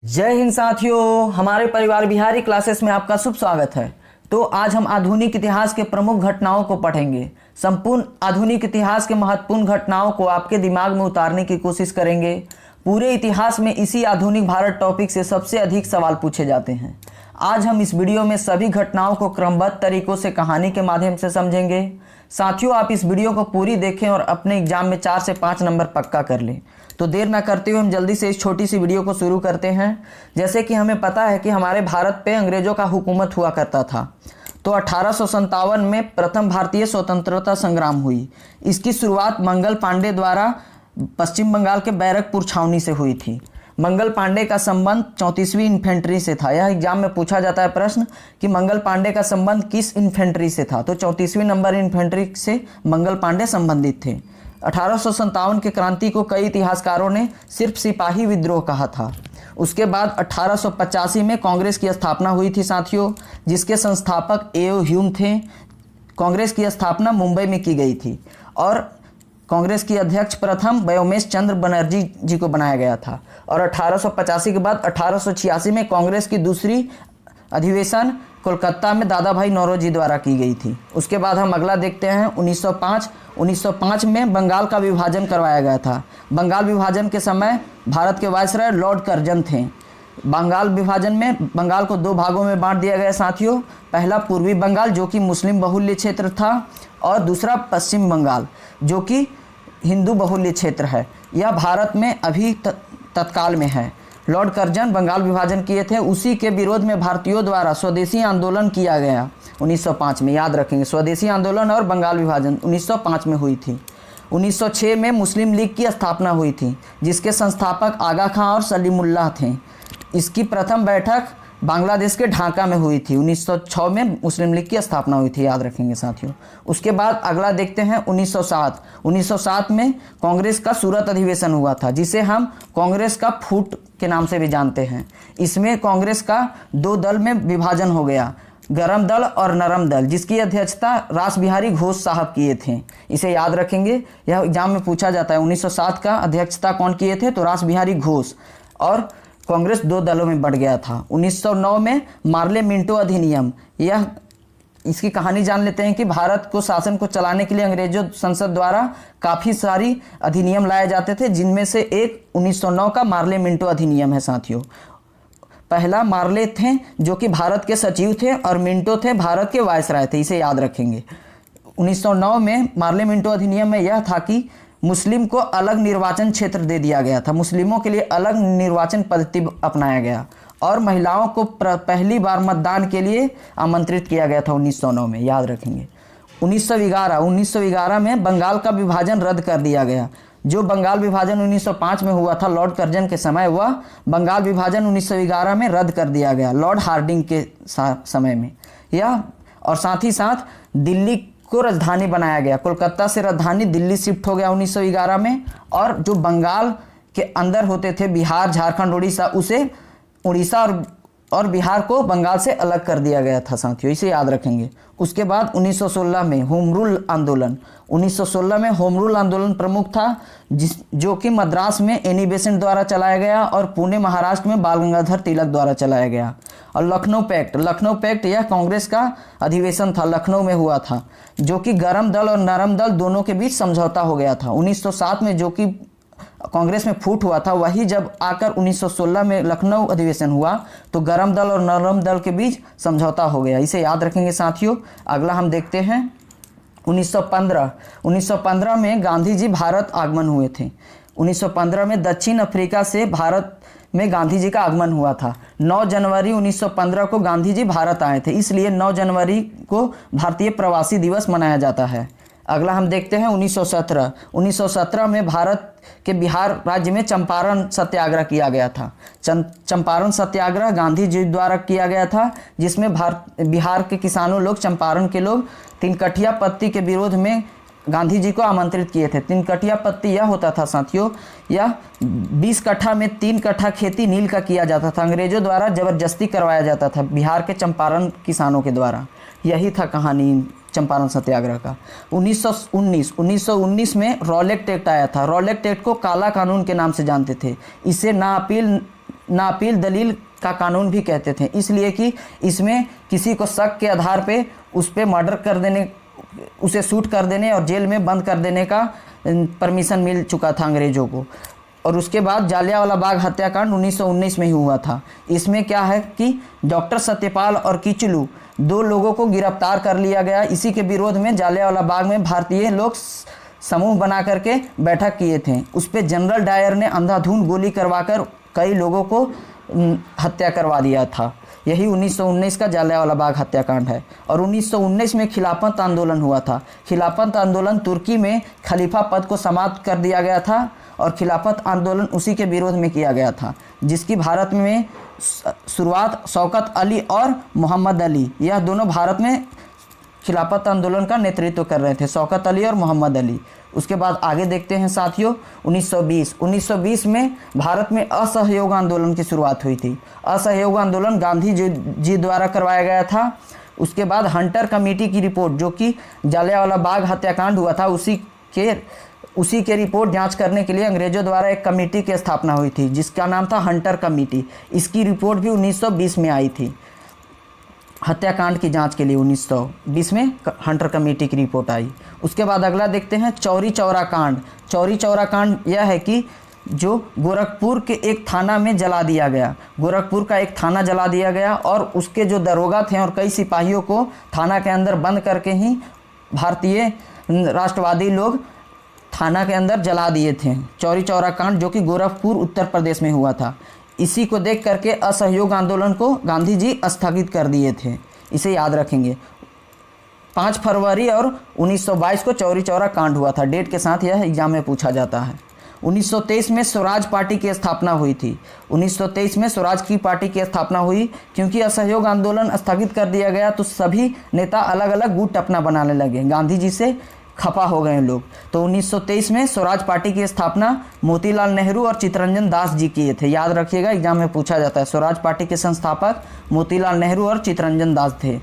जय हिंद साथियों, हमारे परिवार बिहारी क्लासेस में आपका शुभ स्वागत है। तो आज हम आधुनिक इतिहास के प्रमुख घटनाओं को पढ़ेंगे। संपूर्ण आधुनिक इतिहास के महत्वपूर्ण घटनाओं को आपके दिमाग में उतारने की कोशिश करेंगे। पूरे इतिहास में इसी आधुनिक भारत टॉपिक से सबसे अधिक सवाल पूछे जाते हैं। आज हम इस वीडियो में सभी घटनाओं को क्रमबद्ध तरीकों से कहानी के माध्यम से समझेंगे। साथियों, आप इस वीडियो को पूरी देखें और अपने एग्जाम में 4 से 5 नंबर पक्का कर लें। तो देर ना करते हुए हम जल्दी से इस छोटी सी वीडियो को शुरू करते हैं। जैसे कि हमें पता है कि हमारे भारत पे अंग्रेजों का हुकूमत हुआ करता था। तो 1857 में प्रथम भारतीय स्वतंत्रता संग्राम हुई। इसकी शुरुआत मंगल पांडे द्वारा पश्चिम बंगाल के बैरकपुर छावनी से हुई थी। मंगल पांडे का संबंध 34वीं इन्फेंट्री से था। यह एग्जाम में पूछा जाता है प्रश्न कि मंगल पांडे का संबंध किस इन्फेंट्री से था। तो 34वीं नंबर इन्फेंट्री से मंगल पांडे संबंधित थे। 1857 के क्रांति को कई इतिहासकारों ने सिर्फ सिपाही विद्रोह कहा था। उसके बाद 1885 में कांग्रेस की स्थापना हुई थी साथियों, जिसके संस्थापक ए.ओ. ह्यूम थे। कांग्रेस की स्थापना मुंबई में की गई थी और कांग्रेस की अध्यक्ष प्रथम व्योमेश चंद्र बनर्जी जी को बनाया गया था। और 1885 के बाद 1886 में कांग्रेस की दूसरी अधिवेशन कोलकाता में दादा भाई नौरोजी द्वारा की गई थी। उसके बाद हम अगला देखते हैं 1905 में बंगाल का विभाजन करवाया गया था। बंगाल विभाजन के समय भारत के वायसराय लॉर्ड कर्जन थे। बंगाल विभाजन में बंगाल को 2 भागों में बांट दिया गया साथियों। पहला पूर्वी बंगाल जो कि मुस्लिम बहुल्य क्षेत्र था और दूसरा पश्चिम बंगाल जो कि हिंदू बहुल्य क्षेत्र है। यह भारत में अभी तत्काल में है। लॉर्ड कर्जन बंगाल विभाजन किए थे। उसी के विरोध में भारतीयों द्वारा स्वदेशी आंदोलन किया गया 1905 में। याद रखेंगे, स्वदेशी आंदोलन और बंगाल विभाजन 1905 में हुई थी। 1906 में मुस्लिम लीग की स्थापना हुई थी, जिसके संस्थापक आगा खां और सलीमुल्लाह थे। इसकी प्रथम बैठक बांग्लादेश के ढाका में हुई थी। 1906 में मुस्लिम लीग की स्थापना हुई थी, याद रखेंगे साथियों। उसके बाद अगला देखते हैं 1907 में कांग्रेस का सूरत अधिवेशन हुआ था, जिसे हम कांग्रेस का फूट के नाम से भी जानते हैं। इसमें कांग्रेस का 2 दल में विभाजन हो गया, गरम दल और नरम दल, जिसकी अध्यक्षता रास बिहारी घोष साहब किए थे। इसे याद रखेंगे, यह एग्जाम में पूछा जाता है। 1907 का अध्यक्षता कौन किए थे? तो रास बिहारी घोष। और कांग्रेस 2 दलों में बढ़ गया था। 1909 में मार्ले मिंटो अधिनियम, यह इसकी कहानी जान लेते हैं कि भारत को शासन को चलाने के लिए अंग्रेजों संसद द्वारा काफ़ी सारी अधिनियम लाए जाते थे, जिनमें से एक 1909 का मार्ले मिंटो अधिनियम है साथियों। पहला मार्ले थे जो कि भारत के सचिव थे और मिंटो थे भारत के वायसराय थे। इसे याद रखेंगे। 1909 में मार्ले मिंटो अधिनियम में यह था कि मुस्लिम को अलग निर्वाचन क्षेत्र दे दिया गया था। मुस्लिमों के लिए अलग निर्वाचन पद्धति अपनाया गया और महिलाओं को पहली बार मतदान के लिए आमंत्रित किया गया था 1909 में। याद रखेंगे। 1911 में बंगाल का विभाजन रद्द कर दिया गया। जो बंगाल विभाजन 1905 में हुआ था लॉर्ड कर्जन के समय, वह बंगाल विभाजन 1911 में रद्द कर दिया गया लॉर्ड हार्डिंग के समय में। यह और साथ ही साथ दिल्ली को राजधानी बनाया गया। कोलकाता से राजधानी दिल्ली शिफ्ट हो गया 1911 में। और जो बंगाल के अंदर होते थे बिहार, झारखंड, उड़ीसा, उसे उड़ीसा और बिहार को बंगाल से अलग कर दिया गया था साथियों। इसे याद रखेंगे। उसके बाद 1916 में होम रूल आंदोलन। 1916 में होम रूल आंदोलन प्रमुख था, जो कि मद्रास में एनी बेसेंट द्वारा चलाया गया और पुणे महाराष्ट्र में बाल गंगाधर तिलक द्वारा चलाया गया। और लखनऊ पैक्ट यह कांग्रेस का अधिवेशन था, लखनऊ में हुआ था, जो कि गरम दल और नरम दल दोनों के बीच समझौता हो गया था। 1907 में जो कि कांग्रेस में फूट हुआ था, वही जब आकर 1916 में लखनऊ अधिवेशन हुआ तो गरम दल और नरम दल के बीच समझौता हो गया। इसे याद रखेंगे साथियों। अगला हम देखते हैं 1915 में गांधी जी भारत आगमन हुए थे। 1915 में दक्षिण अफ्रीका से भारत में गांधी जी का आगमन हुआ था। 9 जनवरी 1915 को गांधी जी भारत आए थे, इसलिए 9 जनवरी को भारतीय प्रवासी दिवस मनाया जाता है। अगला हम देखते हैं 1917 में भारत के बिहार राज्य में चंपारण सत्याग्रह किया गया था। चंपारण सत्याग्रह गांधी जी द्वारा किया गया था, जिसमें बिहार के किसानों लोग, चंपारण के लोग, 3 कठिया पत्ती के विरोध में गांधी जी को आमंत्रित किए थे। 3 कठिया पत्ती यह होता था साथियों, यह 20 कट्ठा में 3 कट्ठा खेती नील का किया जाता था। अंग्रेजों द्वारा जबरदस्ती करवाया जाता था बिहार के चंपारण किसानों के द्वारा। यही था कहानी चंपारण सत्याग्रह का। 1919 में रॉलेट एक्ट आया था। रॉलेट एक्ट को काला कानून के नाम से जानते थे। इसे ना अपील नापील दलील का कानून भी कहते थे, इसलिए कि इसमें किसी को शक के आधार पे उस पर मर्डर कर देने, उसे शूट कर देने और जेल में बंद कर देने का परमिशन मिल चुका था अंग्रेज़ों को। और उसके बाद जालियांवाला बाग हत्याकांड 1919 में ही हुआ था। इसमें क्या है कि डॉक्टर सत्यपाल और किचलू 2 लोगों को गिरफ्तार कर लिया गया। इसी के विरोध में जालियांवाला बाग में भारतीय लोग समूह बना करके बैठक किए थे। उस पर जनरल डायर ने अंधाधुंध गोली करवाकर कई लोगों को हत्या करवा दिया था। यही 1919 का जालियांवाला बाग हत्याकांड है। और 1919 में खिलाफत आंदोलन हुआ था। खिलाफत आंदोलन तुर्की में खलीफा पद को समाप्त कर दिया गया था और खिलाफत आंदोलन उसी के विरोध में किया गया था, जिसकी भारत में शुरुआत शौकत अली और मोहम्मद अली, यह दोनों भारत में खिलाफत आंदोलन का नेतृत्व कर रहे थे, शौकत अली और मोहम्मद अली। उसके बाद आगे देखते हैं साथियों 1920 में भारत में असहयोग आंदोलन की शुरुआत हुई थी। असहयोग आंदोलन गांधी जी द्वारा करवाया गया था। उसके बाद हंटर कमेटी की रिपोर्ट, जो कि जालियांवाला बाग हत्याकांड हुआ था, उसी के रिपोर्ट जांच करने के लिए अंग्रेजों द्वारा एक कमेटी की स्थापना हुई थी, जिसका नाम था हंटर कमेटी। इसकी रिपोर्ट भी 1920 में आई थी। हत्याकांड की जांच के लिए 1920 में हंटर कमेटी की रिपोर्ट आई। उसके बाद अगला देखते हैं चौरी चौरा कांड। चौरी चौरा कांड यह है कि जो गोरखपुर के एक थाना में जला दिया गया। गोरखपुर का एक थाना जला दिया गया और उसके जो दरोगा थे और कई सिपाहियों को थाना के अंदर बंद करके ही भारतीय राष्ट्रवादी लोग थाना के अंदर जला दिए थे। चौरी चौरा कांड जो कि गोरखपुर उत्तर प्रदेश में हुआ था। इसी को देख करके असहयोग आंदोलन को गांधी जी स्थगित कर दिए थे। इसे याद रखेंगे। 5 फरवरी और 1922 को चौरी चौरा कांड हुआ था। डेट के साथ यह एग्जाम में पूछा जाता है। 1923 में स्वराज पार्टी की स्थापना हुई थी। 1923 में स्वराज की पार्टी की स्थापना हुई क्योंकि असहयोग आंदोलन स्थगित कर दिया गया तो सभी नेता अलग अलग गुट अपना बनाने लगे। गांधी जी से खफा हो गए लोग। तो 1923 में स्वराज पार्टी की स्थापना मोतीलाल नेहरू और चित्तरंजन दास जी किए थे। याद रखिएगा, एग्जाम में पूछा जाता है। स्वराज पार्टी के संस्थापक मोतीलाल नेहरू और चित्तरंजन दास थे।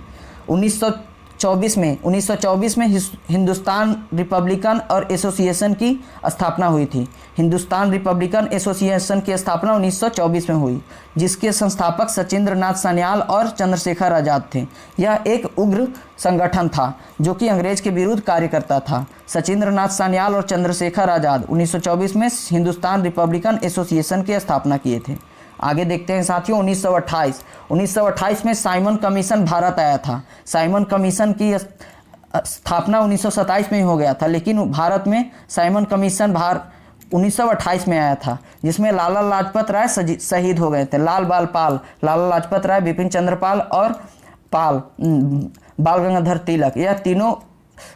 1924 में हिंदुस्तान रिपब्लिकन और एसोसिएशन की स्थापना हुई थी। हिंदुस्तान रिपब्लिकन एसोसिएशन की स्थापना 1924 में हुई, जिसके संस्थापक सचिंद्र नाथ सान्याल और चंद्रशेखर आज़ाद थे। यह एक उग्र संगठन था जो कि अंग्रेज के विरुद्ध कार्य करता था। सचिंद्र नाथ सान्याल और चंद्रशेखर आज़ाद 1924 में हिंदुस्तान रिपब्लिकन एसोसिएशन की स्थापना किए थे। आगे देखते हैं साथियों 1928 में साइमन कमीशन भारत आया था। साइमन कमीशन की स्थापना 1927 में ही हो गया था, लेकिन भारत में साइमन कमीशन 1928 में आया था, जिसमें लाला लाजपत राय शहीद हो गए थे। लाला लाजपत राय, बिपिन चंद्र पाल और बाल गंगाधर तिलक, यह तीनों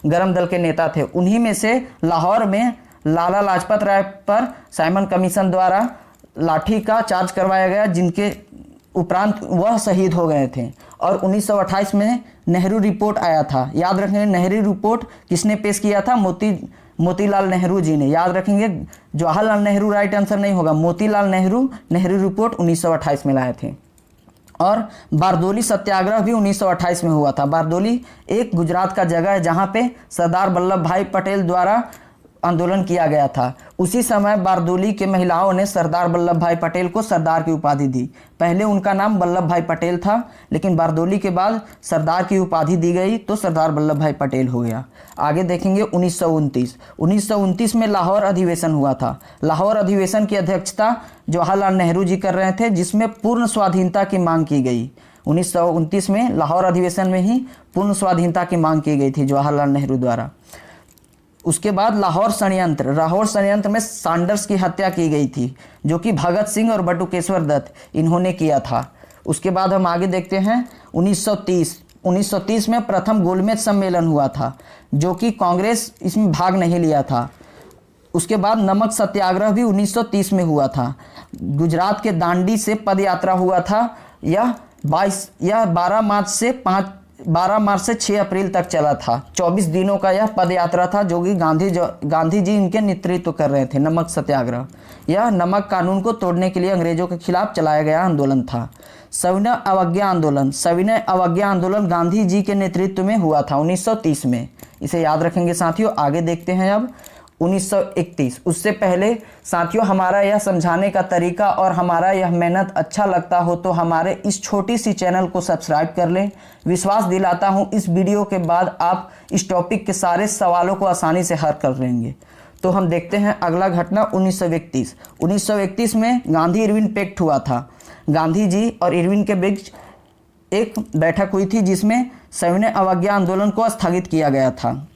गरम दल के नेता थे। उन्हीं में से लाहौर में लाला लाजपत राय पर साइमन कमीशन द्वारा लाठी का चार्ज करवाया गया, जिनके उपरांत वह शहीद हो गए थे। और 1928 में नेहरू रिपोर्ट आया था। याद रखेंगे, नेहरू रिपोर्ट किसने पेश किया था? मोतीलाल नेहरू जी ने। याद रखेंगे, जवाहरलाल नेहरू राइट आंसर नहीं होगा। मोतीलाल नेहरू रिपोर्ट 1928 में लाए थे। और बारदोली सत्याग्रह भी 1928 में हुआ था। बारदोली एक गुजरात का जगह है जहाँ पे सरदार वल्लभ भाई पटेल द्वारा आंदोलन किया गया था। उसी समय बारदोली के महिलाओं ने सरदार वल्लभ भाई पटेल को सरदार की उपाधि दी। पहले उनका नाम वल्लभ भाई पटेल था, लेकिन बारदोली के बाद सरदार की उपाधि दी गई तो सरदार वल्लभ भाई पटेल हो गया। आगे देखेंगे 1929 में लाहौर अधिवेशन हुआ था। लाहौर अधिवेशन की अध्यक्षता जवाहरलाल नेहरू जी कर रहे थे, जिसमें पूर्ण स्वाधीनता की मांग की गई। 1929 में लाहौर अधिवेशन में ही पूर्ण स्वाधीनता की मांग की गई थी जवाहरलाल नेहरू द्वारा। उसके बाद लाहौर षड्यंत्र में सैंडर्स की हत्या की गई थी, जो कि भगत सिंह और बटुकेश्वर दत्त इन्होंने किया था। उसके बाद हम आगे देखते हैं 1930 में प्रथम गोलमेज सम्मेलन हुआ था, जो कि कांग्रेस इसमें भाग नहीं लिया था। उसके बाद नमक सत्याग्रह भी 1930 में हुआ था। गुजरात के दांडी से पद यात्रा हुआ था। यह 12 मार्च से 6 अप्रैल तक चला था। 24 दिनों का यह पद यात्रा था, जो कि गांधी जी इनके नेतृत्व कर रहे थे। नमक सत्याग्रह यह नमक कानून को तोड़ने के लिए अंग्रेजों के खिलाफ चलाया गया आंदोलन था। सविनय अवज्ञा आंदोलन गांधी जी के नेतृत्व में हुआ था 1930 में। इसे याद रखेंगे साथियों। आगे देखते हैं अब 1931। उससे पहले साथियों, हमारा यह समझाने का तरीका और हमारा यह मेहनत अच्छा लगता हो तो हमारे इस छोटी सी चैनल को सब्सक्राइब कर लें। विश्वास दिलाता हूँ इस वीडियो के बाद आप इस टॉपिक के सारे सवालों को आसानी से हल कर लेंगे। तो हम देखते हैं अगला घटना 1931। 1931 में गांधी इरविन पैक्ट हुआ था। गांधी जी और इरविन के बीच एक बैठक हुई थी जिसमें सविनय अवज्ञा आंदोलन को स्थगित किया गया था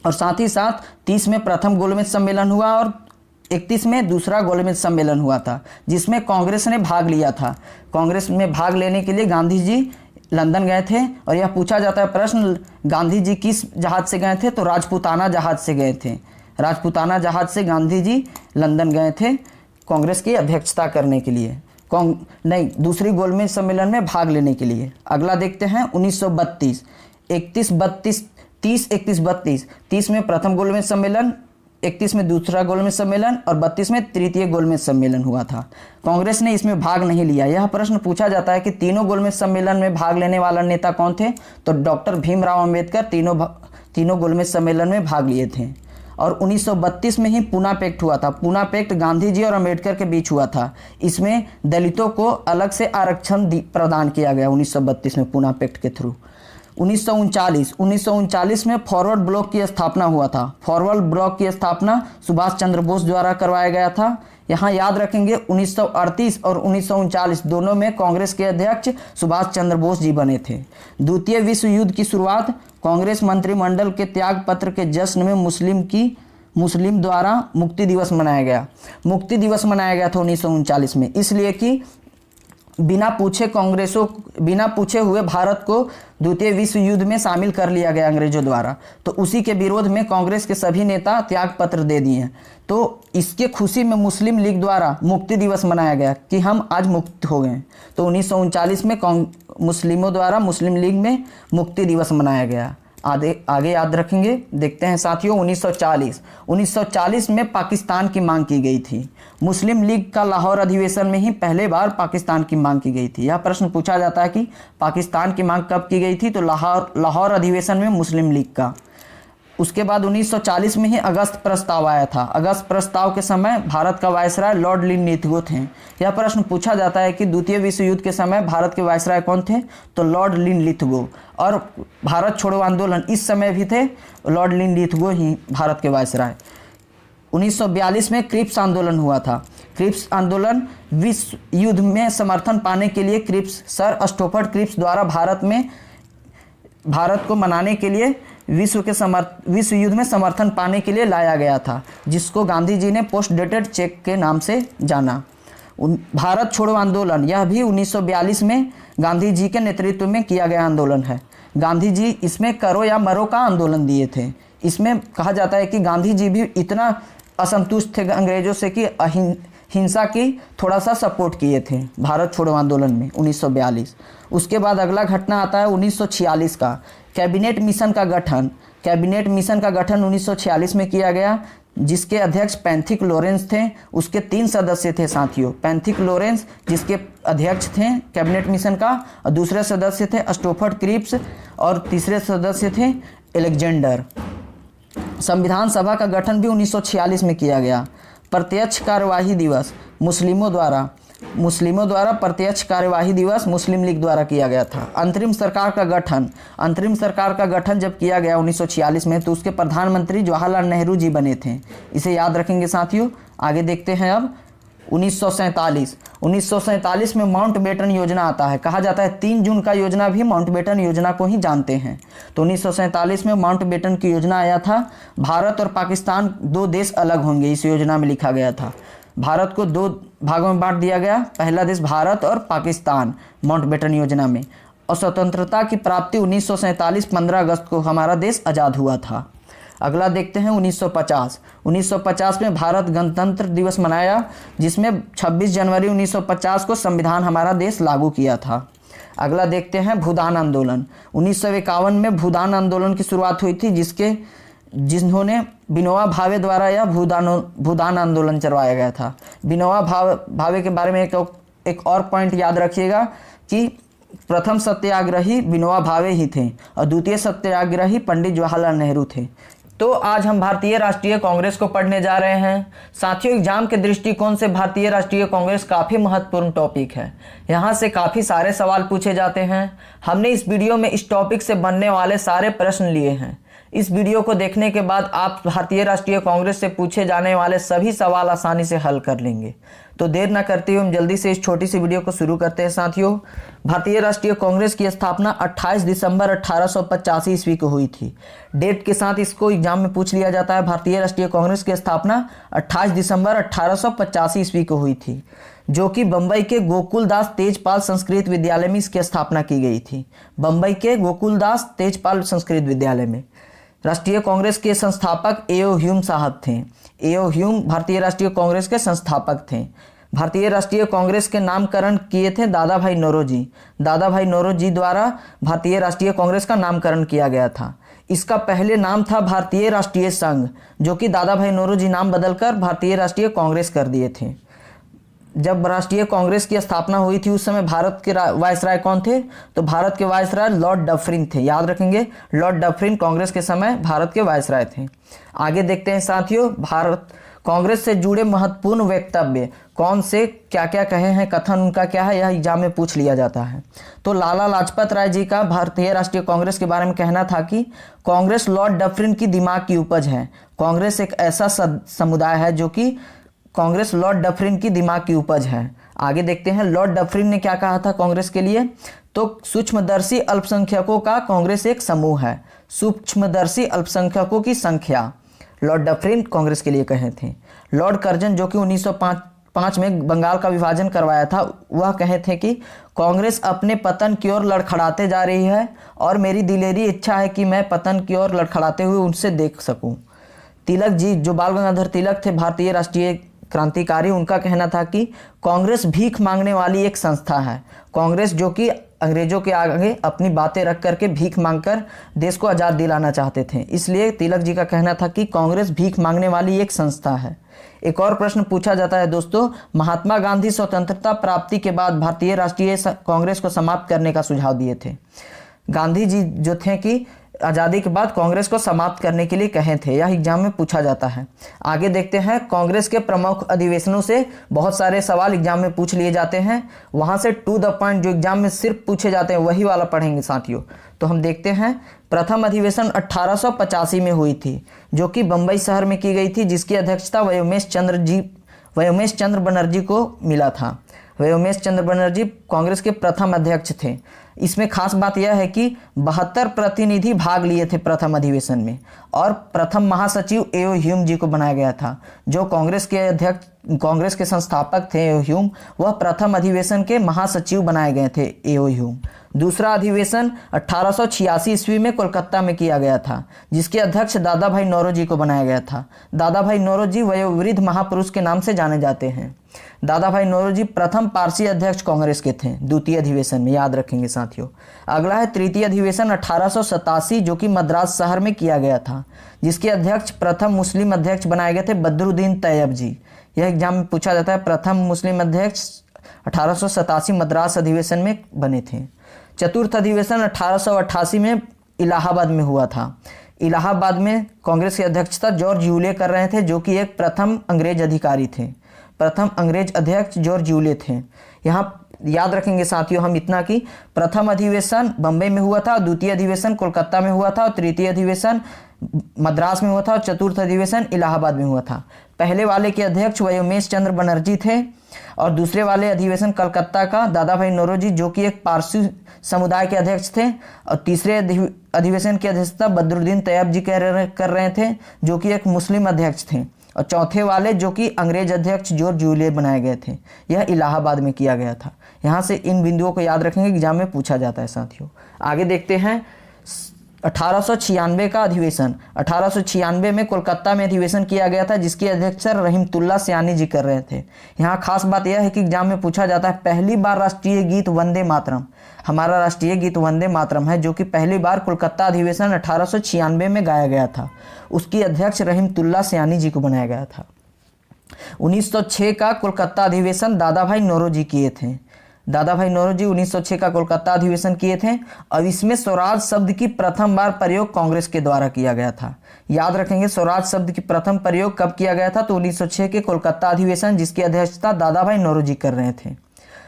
और साथ ही साथ 30 में प्रथम गोलमेज सम्मेलन हुआ और 31 में दूसरा गोलमेज सम्मेलन हुआ था जिसमें कांग्रेस ने भाग लिया था। कांग्रेस में भाग लेने के लिए गांधी जी लंदन गए थे और यह पूछा जाता है प्रश्न, गांधी जी किस जहाज से गए थे? तो राजपूताना जहाज से गए थे। राजपूताना जहाज से गांधी जी लंदन गए थे कांग्रेस की अध्यक्षता करने के लिए, दूसरी गोलमेज सम्मेलन में भाग लेने के लिए। अगला देखते हैं 1932। 30 में प्रथम गोलमेज सम्मेलन, 31 में दूसरा गोलमेज सम्मेलन और 32 में तृतीय गोलमेज सम्मेलन हुआ था। कांग्रेस ने इसमें भाग नहीं लिया। यह प्रश्न पूछा जाता है कि तीनों गोलमेज सम्मेलन में भाग लेने वाला नेता कौन थे? तो डॉक्टर भीमराव अंबेडकर तीनों गोलमेज सम्मेलन में भाग लिए थे। और 1932 में ही पूना पैक्ट हुआ था। पूना पैक्ट गांधी जी और अंबेडकर के बीच हुआ था। इसमें दलितों को अलग से आरक्षण प्रदान किया गया 1932 में पूना पैक्ट के थ्रू। 1939 में फॉरवर्ड ब्लॉक की स्थापना हुआ था। फॉरवर्ड ब्लॉक की स्थापना सुभाष चंद्र बोस द्वारा करवाया गया था। यहाँ याद रखेंगे 1938 और 1939 दोनों में कांग्रेस के अध्यक्ष सुभाष चंद्र बोस जी बने थे। द्वितीय विश्व युद्ध की शुरुआत कांग्रेस मंत्रिमंडल के त्याग पत्र के जश्न में मुस्लिम द्वारा मुक्ति दिवस मनाया गया। मुक्ति दिवस मनाया गया था 1939 में, इसलिए कि बिना पूछे हुए भारत को द्वितीय विश्व युद्ध में शामिल कर लिया गया अंग्रेजों द्वारा। तो उसी के विरोध में कांग्रेस के सभी नेता त्याग पत्र दे दिए। तो इसके खुशी में मुस्लिम लीग द्वारा मुक्ति दिवस मनाया गया कि हम आज मुक्त हो गए। तो 1939 में मुस्लिमों द्वारा मुस्लिम लीग में मुक्ति दिवस मनाया गया। आगे याद रखेंगे। देखते हैं साथियों 1940 में पाकिस्तान की मांग की गई थी। मुस्लिम लीग का लाहौर अधिवेशन में ही पहले बार पाकिस्तान की मांग की गई थी। यह प्रश्न पूछा जाता है कि पाकिस्तान की मांग कब की गई थी? तो लाहौर अधिवेशन में मुस्लिम लीग का। उसके बाद 1940 में ही अगस्त प्रस्ताव आया था। अगस्त प्रस्ताव के समय भारत का वायसराय लॉर्ड लिनलिथगो थे। यह प्रश्न पूछा जाता है कि द्वितीय विश्व युद्ध के समय भारत के वायसराय कौन थे? तो लॉर्ड लिनलिथगो। और भारत छोड़ो आंदोलन इस समय भी थे, लॉर्ड लिनलिथगो ही भारत के वायसराय। 1942 में क्रिप्स आंदोलन हुआ था। क्रिप्स आंदोलन विश्व युद्ध में समर्थन पाने के लिए सर स्टोफर्ड क्रिप्स द्वारा भारत को मनाने के लिए विश्व युद्ध में समर्थन पाने के लिए लाया गया था, जिसको गांधी जी ने पोस्ट डेटेड चेक के नाम से जाना। भारत छोड़ो आंदोलन यह भी 1942 में गांधी जी के नेतृत्व में किया गया आंदोलन है। गांधी जी इसमें करो या मरो का आंदोलन दिए थे। इसमें कहा जाता है कि गांधी जी भी इतना असंतुष्ट थे अंग्रेजों से कि हिंसा की थोड़ा सा सपोर्ट किए थे भारत छोड़ो आंदोलन में 1942। उसके बाद अगला घटना आता है 1946 का। कैबिनेट मिशन का गठन 1946 में किया गया, जिसके अध्यक्ष पैंथिक लॉरेंस थे। उसके 3 सदस्य थे साथियों। पैंथिक लॉरेंस जिसके अध्यक्ष थे कैबिनेट मिशन का, और दूसरे सदस्य थे स्टोफर्ड क्रिप्स और तीसरे सदस्य थे अलेक्जेंडर। संविधान सभा का गठन भी 1946 में किया गया। प्रत्यक्ष कार्यवाही दिवस मुस्लिमों द्वारा प्रत्यक्ष कार्यवाही दिवस मुस्लिम लीग द्वारा किया गया था। अंतरिम सरकार का गठन जब किया गया 1946 में, तो उसके प्रधानमंत्री जवाहरलाल नेहरू जी बने थे। इसे याद रखेंगे साथियों। आगे देखते हैं अब 1947 में माउंटबेटन योजना आता है। कहा जाता है 3 जून का योजना भी माउंटबेटन योजना को ही जानते हैं। तो 1947 में माउंटबेटन की योजना आया था। भारत और पाकिस्तान 2 देश अलग होंगे, इस योजना में लिखा गया था। भारत को 2 भागों में बांट दिया गया। पहला देश भारत और पाकिस्तान माउंटबेटन योजना में। और स्वतंत्रता की प्राप्ति 1947 15 अगस्त को हमारा देश आज़ाद हुआ था। अगला देखते हैं 1950 में भारत गणतंत्र दिवस मनाया, जिसमें 26 जनवरी 1950 को संविधान हमारा देश लागू किया था। अगला देखते हैं भूदान आंदोलन। 1951 में भूदान आंदोलन की शुरुआत हुई थी, जिन्होंने विनोबा भावे द्वारा यह भूदान आंदोलन चलवाया गया था। विनोबा भावे के बारे में एक और पॉइंट याद रखिएगा कि प्रथम सत्याग्रही विनोबा भावे ही थे और द्वितीय सत्याग्रही पंडित जवाहरलाल नेहरू थे। तो आज हम भारतीय राष्ट्रीय कांग्रेस को पढ़ने जा रहे हैं। साथियों, एग्जाम के दृष्टिकोण से भारतीय राष्ट्रीय कांग्रेस काफ़ी महत्वपूर्ण टॉपिक है। यहाँ से काफ़ी सारे सवाल पूछे जाते हैं। हमने इस वीडियो में इस टॉपिक से बनने वाले सारे प्रश्न लिए हैं। इस वीडियो को देखने के बाद आप भारतीय राष्ट्रीय कांग्रेस से पूछे जाने वाले सभी सवाल आसानी से हल कर लेंगे। तो देर न करते हुए हम जल्दी से इस छोटी सी वीडियो को शुरू करते हैं। साथियों, भारतीय राष्ट्रीय कांग्रेस की स्थापना 28 दिसंबर 1885 ईस्वी को हुई थी। डेट के साथ इसको एग्जाम में पूछ लिया जाता है। भारतीय राष्ट्रीय कांग्रेस की स्थापना 28 दिसंबर 1885 ईस्वी को हुई थी, जो कि बम्बई के गोकुलदास तेजपाल संस्कृत विद्यालय में इसकी स्थापना की गई थी। बम्बई के गोकुलदास तेजपाल संस्कृत विद्यालय में राष्ट्रीय कांग्रेस के संस्थापक ए.ओ. ह्यूम साहब थे। ए.ओ. ह्यूम भारतीय राष्ट्रीय कांग्रेस के संस्थापक थे। भारतीय राष्ट्रीय कांग्रेस के नामकरण किए थे दादा भाई नौरोजी। दादा भाई नौरोजी द्वारा भारतीय राष्ट्रीय कांग्रेस का नामकरण किया गया था। इसका पहले नाम था भारतीय राष्ट्रीय संघ, जो कि दादा भाई नौरोजी नाम बदलकर भारतीय राष्ट्रीय कांग्रेस कर दिए थे। जब राष्ट्रीय कांग्रेस की स्थापना हुई थी उस समय भारत के वायसराय कौन थे? तो भारत के वायसराय लॉर्ड डफरिन थे। याद रखेंगे, लॉर्ड डफरिन कांग्रेस के समय भारत के वायसराय थे। आगे देखते हैं साथियों, भारत कांग्रेस से जुड़े महत्वपूर्ण वक्तव्य कौन से क्या क्या कहे हैं, कथन उनका क्या है, यह एग्जाम में पूछ लिया जाता है। तो लाला लाजपत राय जी का भारतीय राष्ट्रीय कांग्रेस के बारे में कहना था कि कांग्रेस लॉर्ड डफरिन की दिमाग की उपज है। कांग्रेस एक ऐसा समुदाय है जो कि कांग्रेस लॉर्ड डफरिन की दिमाग की उपज है। आगे देखते हैं, लॉर्ड डफरिन ने क्या कहा था कांग्रेस के लिए? तो सूक्ष्मदर्शी अल्पसंख्यकों का कांग्रेस एक समूह है। सूक्ष्मदर्शी अल्पसंख्यकों की संख्या लॉर्ड डफरिन कांग्रेस के लिए कहे थे। लॉर्ड कर्जन, जो कि 1905 में बंगाल का विभाजन करवाया था, वह कहे थे कि कांग्रेस अपने पतन की ओर लड़खड़ाते जा रही है और मेरी दिलेरी इच्छा है कि मैं पतन की ओर लड़खड़ाते हुए उनसे देख सकूं। तिलक जी, जो बाल गंगाधर तिलक थे, भारतीय राष्ट्रीय क्रांतिकारी, उनका कहना था कि कांग्रेस भीख मांगने वाली एक संस्था है। कांग्रेस जो कि अंग्रेजों के आगे अपनी बातें रख करके भीख मांगकर देश को आज़ाद दिलाना चाहते थे, इसलिए तिलक जी का कहना था कि कांग्रेस भीख मांगने वाली एक संस्था है। एक और प्रश्न पूछा जाता है दोस्तों, महात्मा गांधी स्वतंत्रता प्राप्ति के बाद भारतीय राष्ट्रीय कांग्रेस को समाप्त करने का सुझाव दिए थे। गांधी जी जो थे कि आज़ादी के बाद कांग्रेस को समाप्त करने के लिए कहे थे। यह एग्जाम में पूछा जाता है। आगे देखते हैं, कांग्रेस के प्रमुख अधिवेशनों से बहुत सारे सवाल एग्जाम में पूछ लिए जाते हैं। वहां से टू द पॉइंट जो एग्जाम में सिर्फ पूछे जाते हैं वही वाला पढ़ेंगे साथियों। तो हम देखते हैं, प्रथम अधिवेशन 1885 में हुई थी, जो कि बम्बई शहर में की गई थी, जिसकी अध्यक्षता व्योमेश चंद्र बनर्जी को मिला था। व्योमेश चंद्र बनर्जी कांग्रेस के प्रथम अध्यक्ष थे। इसमें खास बात यह है कि 72 प्रतिनिधि भाग लिए थे प्रथम अधिवेशन में, और प्रथम महासचिव ए.ओ. ह्यूम जी को बनाया गया था। जो कांग्रेस के संस्थापक थे ए.ओ. ह्यूम, वह प्रथम अधिवेशन के महासचिव बनाए गए थे ए.ओ. ह्यूम। दूसरा अधिवेशन 1886 ईस्वी में कोलकाता में किया गया था, जिसके अध्यक्ष दादा भाई नौरोजी को बनाया गया था। दादा भाई नौरोजी वयोवृद्ध महापुरुष के नाम से जाने जाते हैं। दादा भाई नौरोजी प्रथम पारसी अध्यक्ष कांग्रेस के थे द्वितीय अधिवेशन में, याद रखेंगे साथियों। अगला है तृतीय अधिवेशन 1887, जो कि मद्रास शहर में किया गया था, जिसके अध्यक्ष प्रथम मुस्लिम अध्यक्ष बनाए गए थे बदरुद्दीन तैयब जी। यह एग्जाम में पूछा जाता है, प्रथम मुस्लिम अध्यक्ष 1887 मद्रास अधिवेशन में बने थे। चतुर्थ अधिवेशन 1888 में इलाहाबाद में हुआ था। इलाहाबाद में कांग्रेस की अध्यक्षता जॉर्ज यूले कर रहे थे, जो कि एक प्रथम अंग्रेज अधिकारी थे। प्रथम अंग्रेज अध्यक्ष जॉर्ज यूले थे। यहाँ याद रखेंगे साथियों हम इतना कि प्रथम अधिवेशन बम्बई में हुआ था, द्वितीय अधिवेशन कोलकाता में हुआ था, और तृतीय अधिवेशन मद्रास में हुआ था, और चतुर्थ अधिवेशन इलाहाबाद में हुआ था। पहले वाले के अध्यक्ष व्योमेश चंद्र बनर्जी थे, और दूसरे वाले अधिवेशन कलकत्ता का दादा भाई नौरोजी, जो कि एक पारसी समुदाय के अध्यक्ष थे, और तीसरे अधिवेशन की अध्यक्षता बदरुद्दीन तैयब जी कर रहे थे, जो कि एक मुस्लिम अध्यक्ष थे, और चौथे वाले जो कि अंग्रेज अध्यक्ष जॉर्ज यूले बनाए गए थे। यह इलाहाबाद में किया गया था। यहाँ से इन बिंदुओं को याद रखेंगे, एग्जाम में पूछा जाता है साथियों। आगे देखते हैं, 1896 का अधिवेशन। 1896 में कोलकाता में अधिवेशन किया गया था, जिसकी अध्यक्षता रहीमतुल्ला सयानी जी कर रहे थे। यहाँ खास बात यह है कि एग्जाम में पूछा जाता है, पहली बार राष्ट्रीय गीत वंदे मातरम, हमारा राष्ट्रीय गीत वंदे मातरम है, जो कि पहली बार कोलकाता अधिवेशन 1896 में गाया गया था। उसकी अध्यक्ष रहीमतुल्ला सयानी जी को बनाया गया था। 1906 का कोलकाता अधिवेशन दादा भाई नौरोजी किए थे। दादा भाई नौरोजी 1906 का कोलकाता अधिवेशन किए थे और इसमें स्वराज शब्द की प्रथम बार प्रयोग कांग्रेस के द्वारा किया गया था। याद रखेंगे, स्वराज शब्द की प्रथम प्रयोग कब किया गया था? तो 1906 के कोलकाता अधिवेशन, जिसकी अध्यक्षता दादा भाई नौरोजी कर रहे थे।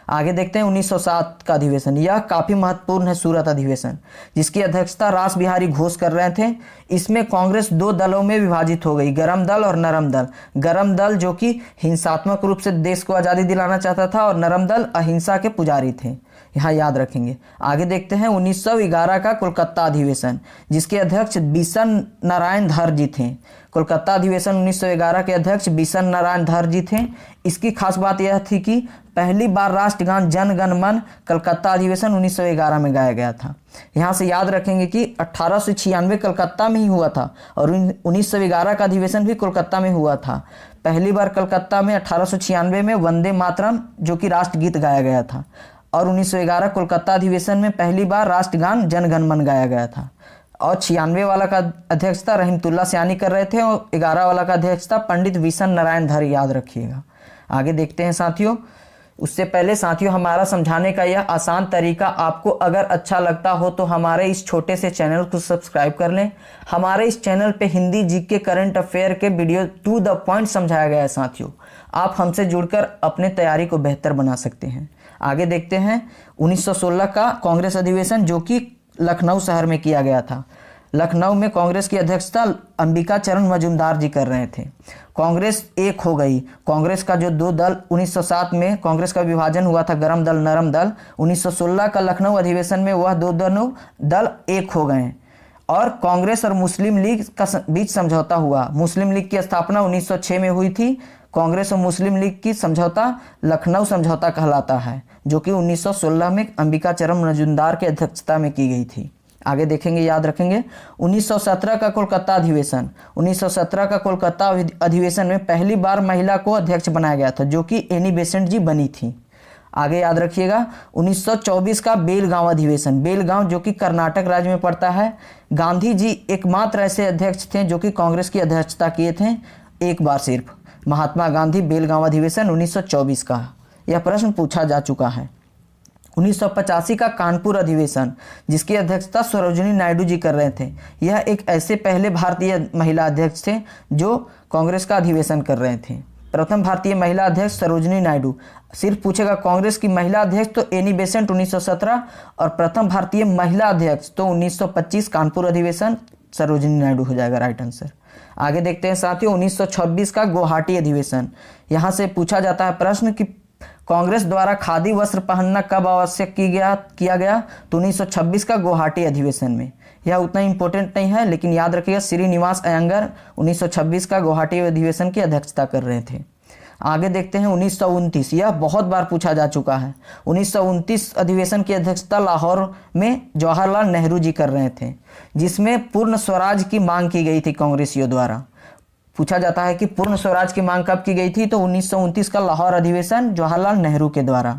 आगे देखते हैं 1907 का अधिवेशन। यह काफ़ी महत्वपूर्ण है, सूरत अधिवेशन, जिसकी अध्यक्षता रास बिहारी घोष कर रहे थे। इसमें कांग्रेस दो दलों में विभाजित हो गई, गरम दल और नरम दल। गरम दल जो कि हिंसात्मक रूप से देश को आज़ादी दिलाना चाहता था और नरम दल अहिंसा के पुजारी थे। यहाँ याद रखेंगे। आगे देखते हैं 1911 का कोलकाता अधिवेशन, जिसके अध्यक्ष बिशन नारायण धर जी थे। कोलकाता अधिवेशन 1911 के अध्यक्ष बिशन नारायण धर जी थे। इसकी खास बात यह थी कि पहली बार राष्ट्रगान जन गण मन कलकत्ता अधिवेशन 1911 में गाया गया था। यहाँ से याद रखेंगे कि 1896 कलकत्ता में ही हुआ था और 1911 का अधिवेशन भी कोलकाता में हुआ था। पहली बार कलकत्ता में 1896 में वंदे मातरम जो कि राष्ट्रगीत गाया गया था और 1911 कोलकाता अधिवेशन में पहली बार राष्ट्रगान जन गण मन गाया गया था। और 96 वाला का अध्यक्षता रहीमतुल्ला सयानी कर रहे थे और 11 वाला का अध्यक्षता पंडित बिशन नारायण धर, याद रखिएगा। आगे देखते हैं साथियों। उससे पहले साथियों, हमारा समझाने का यह आसान तरीका आपको अगर अच्छा लगता हो तो हमारे इस छोटे से चैनल को सब्सक्राइब कर लें। हमारे इस चैनल पे हिंदी जीके करंट अफेयर के वीडियो टू द पॉइंट समझाया गया है साथियों। आप हमसे जुड़कर अपने तैयारी को बेहतर बना सकते हैं। आगे देखते हैं 1916 का कांग्रेस अधिवेशन, जो कि लखनऊ शहर में किया गया था। लखनऊ में कांग्रेस की अध्यक्षता अंबिका चरण मजूमदार जी कर रहे थे। कांग्रेस एक हो गई। कांग्रेस का जो दो दल 1907 में कांग्रेस का विभाजन हुआ था, गरम दल नरम दल, 1916 का लखनऊ अधिवेशन में वह दोनों दल एक हो गए और कांग्रेस और मुस्लिम लीग का बीच समझौता हुआ। मुस्लिम लीग की स्थापना 1906 में हुई थी। कांग्रेस और मुस्लिम लीग की समझौता लखनऊ समझौता कहलाता है, जो कि 1916 में अंबिका चरण मजूमदार के अध्यक्षता में की गई थी। आगे देखेंगे, याद रखेंगे 1917 का कोलकाता अधिवेशन। 1917 का कोलकाता अधिवेशन में पहली बार महिला को अध्यक्ष बनाया गया था, जो कि एनी बेसेंट जी बनी थी। आगे याद रखिएगा 1924 का बेलगांव अधिवेशन। बेलगांव जो कि कर्नाटक राज्य में पड़ता है। गांधी जी एकमात्र ऐसे अध्यक्ष थे जो कि कांग्रेस की अध्यक्षता किए थे एक बार सिर्फ। महात्मा गांधी बेलगांव अधिवेशन 1924 का, यह प्रश्न पूछा जा चुका है। 1985 का कानपुर अधिवेशन, जिसकी अध्यक्षता सरोजिनी नायडू जी कर रहे थे। यह एक ऐसे पहले भारतीय महिला अध्यक्ष थे जो कांग्रेस का अधिवेशन कर रहे थे। प्रथम भारतीय महिला अध्यक्ष सरोजिनी नायडू। सिर्फ पूछेगा कांग्रेस की महिला अध्यक्ष तो एनी बेसेंट 1917 और प्रथम भारतीय महिला अध्यक्ष तो 1925 कानपुर अधिवेशन, सरोजिनी नायडू हो जाएगा राइट आंसर। आगे देखते हैं साथियों 1926 का गुवाहाटी अधिवेशन। यहाँ से पूछा जाता है प्रश्न कि कांग्रेस द्वारा खादी वस्त्र पहनना कब आवश्यक किया गया? तो 1926 का गुवाहाटी अधिवेशन में। यह उतना इंपॉर्टेंट नहीं है, लेकिन याद रखिएगा श्रीनिवास अयंगर 1926 का गुवाहाटी अधिवेशन की अध्यक्षता कर रहे थे। आगे देखते हैं 1929, यह बहुत बार पूछा जा चुका है। 1929 अधिवेशन की अध्यक्षता लाहौर में जवाहरलाल नेहरू जी कर रहे थे, जिसमें पूर्ण स्वराज की मांग की गई थी कांग्रेसियों द्वारा। पूछा जाता है कि पूर्ण स्वराज की मांग कब की गई थी? तो 1929 का लाहौर अधिवेशन जवाहरलाल नेहरू के द्वारा।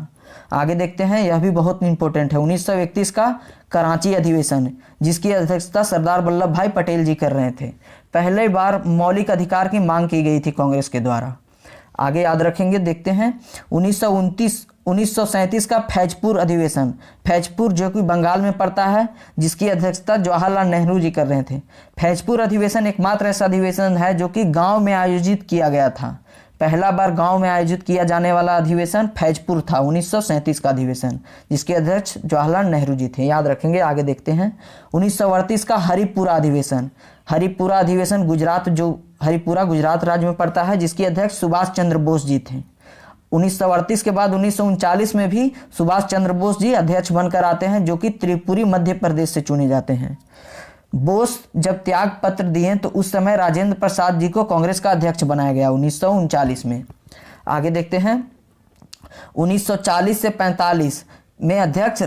आगे देखते हैं, यह भी बहुत इंपॉर्टेंट है 1931 का कराची अधिवेशन, जिसकी अध्यक्षता सरदार वल्लभ भाई पटेल जी कर रहे थे। पहले बार मौलिक अधिकार की मांग की गई थी कांग्रेस के द्वारा। आगे याद रखेंगे, देखते हैं 1937 का फैजपुर अधिवेशन। फैजपुर जो कि बंगाल में पड़ता है, जिसकी अध्यक्षता जवाहरलाल नेहरू जी कर रहे थे। फैजपुर अधिवेशन एकमात्र ऐसा अधिवेशन है जो कि गांव में आयोजित किया गया था। पहला बार गांव में आयोजित किया जाने वाला अधिवेशन फैजपुर था, 1937 का अधिवेशन, जिसके अध्यक्ष जवाहरलाल नेहरू जी थे। याद रखेंगे। आगे देखते हैं 1938 का हरिपुरा अधिवेशन। हरिपुरा अधिवेशन हरिपुरा गुजरात राज्य में पड़ता है, जिसकी अध्यक्ष सुभाष चंद्र बोस जी थे। 1938 के बाद 1939 में भी सुभाष चंद्र बोस जी अध्यक्ष बनकर आते हैं, जो कि त्रिपुरी मध्य प्रदेश से चुने जाते हैं। बोस जब त्याग पत्र दिए तो उस समय राजेंद्र प्रसाद जी को कांग्रेस का अध्यक्ष बनाया गया 1939 में। आगे देखते हैं 1940 से 45 में अध्यक्ष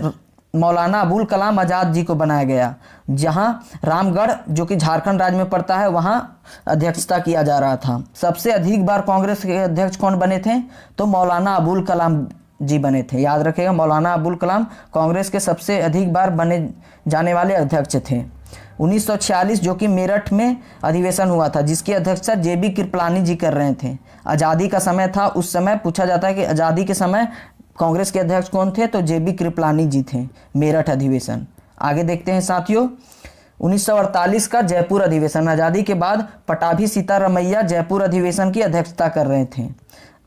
मौलाना अबुल कलाम आज़ाद जी को बनाया गया, जहां रामगढ़ जो कि झारखंड राज्य में पड़ता है वहां अध्यक्षता किया जा रहा था। सबसे अधिक बार कांग्रेस के अध्यक्ष कौन बने थे? तो मौलाना अबुल कलाम जी बने थे। याद रखिएगा, मौलाना अबुल कलाम कांग्रेस के सबसे अधिक बार बने जाने वाले अध्यक्ष थे। 1946 जो कि मेरठ में अधिवेशन हुआ था, जिसकी अध्यक्षता जेबी कृपलानी जी कर रहे थे। आज़ादी का समय था, उस समय पूछा जाता है कि आज़ादी के समय कांग्रेस के अध्यक्ष कौन थे? तो जेबी कृपलानी जी थे। मेरठ अधिवेशन। आगे देखते हैं साथियों, 1948 का जयपुर अधिवेशन। आज़ादी के बाद पटाभी सीतारमैया जयपुर अधिवेशन की अध्यक्षता कर रहे थे।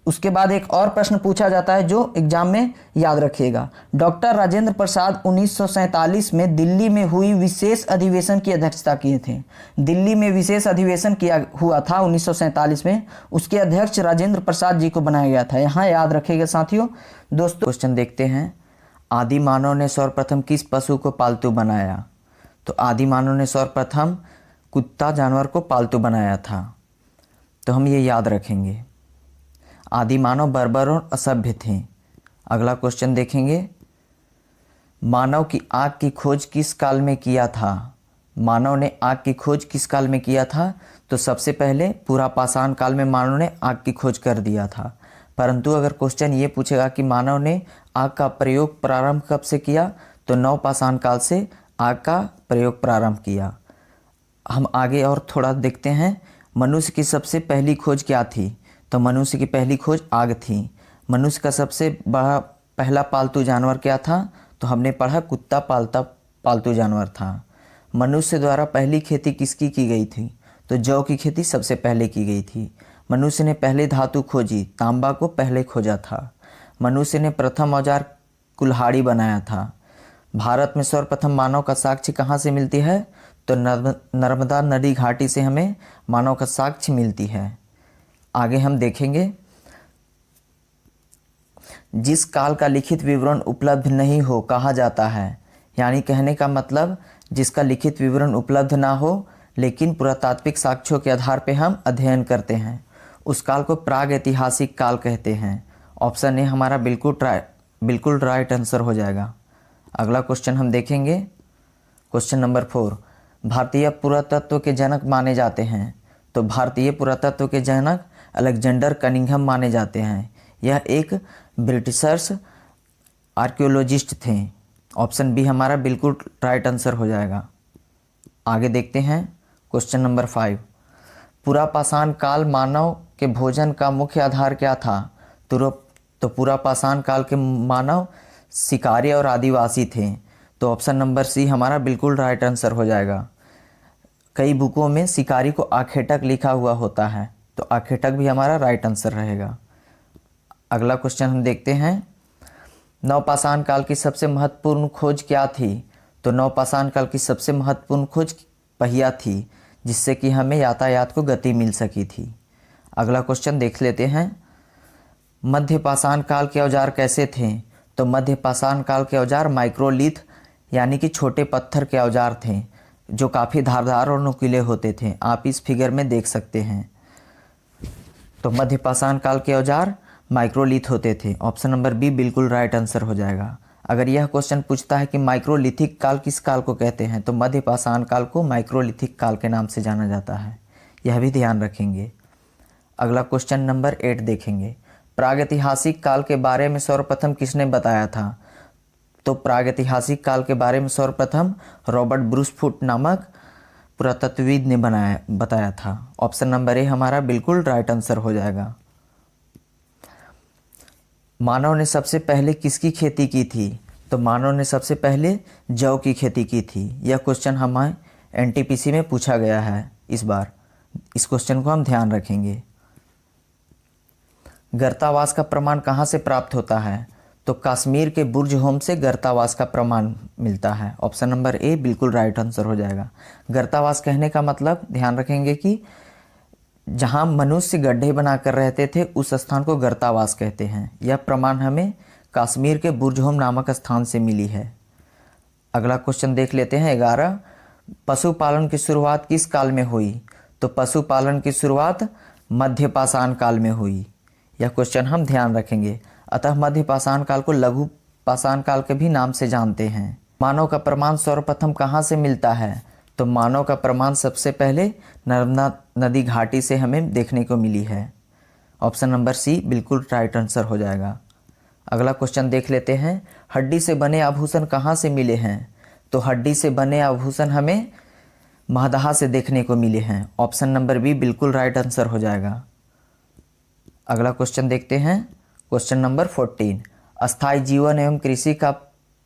उसके बाद एक और प्रश्न पूछा जाता है जो एग्जाम में याद रखिएगा। डॉक्टर राजेंद्र प्रसाद 1947 में दिल्ली में हुई विशेष अधिवेशन की अध्यक्षता किए थे। दिल्ली में विशेष अधिवेशन किया हुआ था 1947 में, उसके अध्यक्ष राजेंद्र प्रसाद जी को बनाया गया था। यहाँ याद रखिएगा साथियों। दोस्तों क्वेश्चन देखते हैं, आदि मानव ने सर्वप्रथम किस पशु को पालतू बनाया? तो आदि मानव ने सर्वप्रथम कुत्ता जानवर को पालतू बनाया था, तो हम ये याद रखेंगे। आदि मानव बर्बर और असभ्य थे। अगला क्वेश्चन देखेंगे, मानव की आग की खोज किस काल में किया था? मानव ने आग की खोज किस काल में किया था? तो सबसे पहले पूरा पाषाण काल में मानव ने आग की खोज कर दिया था। परंतु अगर क्वेश्चन ये पूछेगा कि मानव ने आग का प्रयोग प्रारंभ कब से किया, तो नवपाषाण काल से आग का प्रयोग प्रारंभ किया। हम आगे और थोड़ा देखते हैं, मनुष्य की सबसे पहली खोज क्या थी? तो मनुष्य की पहली खोज आग थी। मनुष्य का सबसे बड़ा पहला पालतू जानवर क्या था? तो हमने पढ़ा कुत्ता पालतू जानवर था। मनुष्य द्वारा पहली खेती किसकी की गई थी? तो जौ की खेती सबसे पहले की गई थी। मनुष्य ने पहले धातु खोजी, तांबा को पहले खोजा था। मनुष्य ने प्रथम औजार कुल्हाड़ी बनाया था। भारत में सर्वप्रथम मानव का साक्ष्य कहाँ से मिलती है? तो नर्मदा नदी घाटी से हमें मानव का साक्ष्य मिलती है। आगे हम देखेंगे, जिस काल का लिखित विवरण उपलब्ध नहीं हो कहा जाता है। यानी कहने का मतलब जिसका लिखित विवरण उपलब्ध ना हो लेकिन पुरातात्विक साक्ष्यों के आधार पर हम अध्ययन करते हैं, उस काल को प्राग ऐतिहासिक काल कहते हैं। ऑप्शन ए हमारा बिल्कुल राइट आंसर हो जाएगा। अगला क्वेश्चन हम देखेंगे, क्वेश्चन नंबर 4, भारतीय पुरातत्व के जनक माने जाते हैं। तो भारतीय पुरातत्व के जनक अलेक्जेंडर कनिंघम माने जाते हैं। यह एक ब्रिटिशर्स आर्कियोलॉजिस्ट थे। ऑप्शन बी हमारा बिल्कुल राइट आंसर हो जाएगा। आगे देखते हैं क्वेश्चन नंबर 5, पुरापाषाण काल मानव के भोजन का मुख्य आधार क्या था? तो पुरापाषाण काल के मानव शिकारी और आदिवासी थे। तो ऑप्शन नंबर सी हमारा बिल्कुल राइट आंसर हो जाएगा। कई बुकों में शिकारी को आखेटक लिखा हुआ होता है, तो आखेटक भी हमारा राइट आंसर रहेगा। अगला क्वेश्चन हम देखते हैं, नवपाषाण काल की सबसे महत्वपूर्ण खोज क्या थी? तो नवपाषाण काल की सबसे महत्वपूर्ण खोज पहिया थी, जिससे कि हमें यातायात को गति मिल सकी थी। अगला क्वेश्चन देख लेते हैं, मध्यपाषाण काल के औजार कैसे थे? तो मध्यपाषाण काल के औजार माइक्रोलिथ यानी कि छोटे पत्थर के औजार थे, जो काफ़ी धारदार और नुकीले होते थे। आप इस फिगर में देख सकते हैं। तो मध्यपाषाण काल के औजार माइक्रोलिथ होते थे। ऑप्शन नंबर बी बिल्कुल राइट आंसर हो जाएगा। अगर यह क्वेश्चन पूछता है कि माइक्रोलिथिक काल किस काल को कहते हैं, तो मध्यपाषाण काल को माइक्रोलिथिक काल के नाम से जाना जाता है। यह भी ध्यान रखेंगे। अगला क्वेश्चन नंबर 8 देखेंगे, प्रागैतिहासिक काल के बारे में सर्वप्रथम किसने बताया था? तो प्रागैतिहासिक काल के बारे में सर्वप्रथम रॉबर्ट ब्रूस फुट नामक पुरातत्वविद ने बताया था। ऑप्शन नंबर ए हमारा बिल्कुल राइट आंसर हो जाएगा। मानव ने सबसे पहले किसकी खेती की थी? तो मानव ने सबसे पहले जौ की खेती की थी। यह क्वेश्चन हमें एनटीपीसी में पूछा गया है इस बार। इस क्वेश्चन को हम ध्यान रखेंगे। गर्तावास का प्रमाण कहाँ से प्राप्त होता है? तो कश्मीर के बुर्ज होम से गर्तावास का प्रमाण मिलता है। ऑप्शन नंबर ए बिल्कुल राइट आंसर हो जाएगा। गर्तावास कहने का मतलब ध्यान रखेंगे कि जहाँ मनुष्य गड्ढे बनाकर रहते थे उस स्थान को गर्तावास कहते हैं। यह प्रमाण हमें कश्मीर के बुर्ज होम नामक स्थान से मिली है। अगला क्वेश्चन देख लेते हैं 11, पशुपालन की शुरुआत किस काल में हुई? तो पशुपालन की शुरुआत मध्यपाषाण काल में हुई। यह क्वेश्चन हम ध्यान रखेंगे। अतः मध्यपाषाण काल को लघु पाषाण काल के भी नाम से जानते हैं। मानव का प्रमाण सर्वप्रथम कहाँ से मिलता है? तो मानव का प्रमाण सबसे पहले नर्मदा नदी घाटी से हमें देखने को मिली है। ऑप्शन नंबर सी बिल्कुल राइट आंसर हो जाएगा। अगला क्वेश्चन देख लेते हैं, हड्डी से बने आभूषण कहाँ से मिले हैं? तो हड्डी से बने आभूषण हमें महदाह से देखने को मिले हैं। ऑप्शन नंबर बी बिल्कुल राइट आंसर हो जाएगा। अगला क्वेश्चन देखते हैं, क्वेश्चन नंबर 14, अस्थायी जीवन एवं कृषि का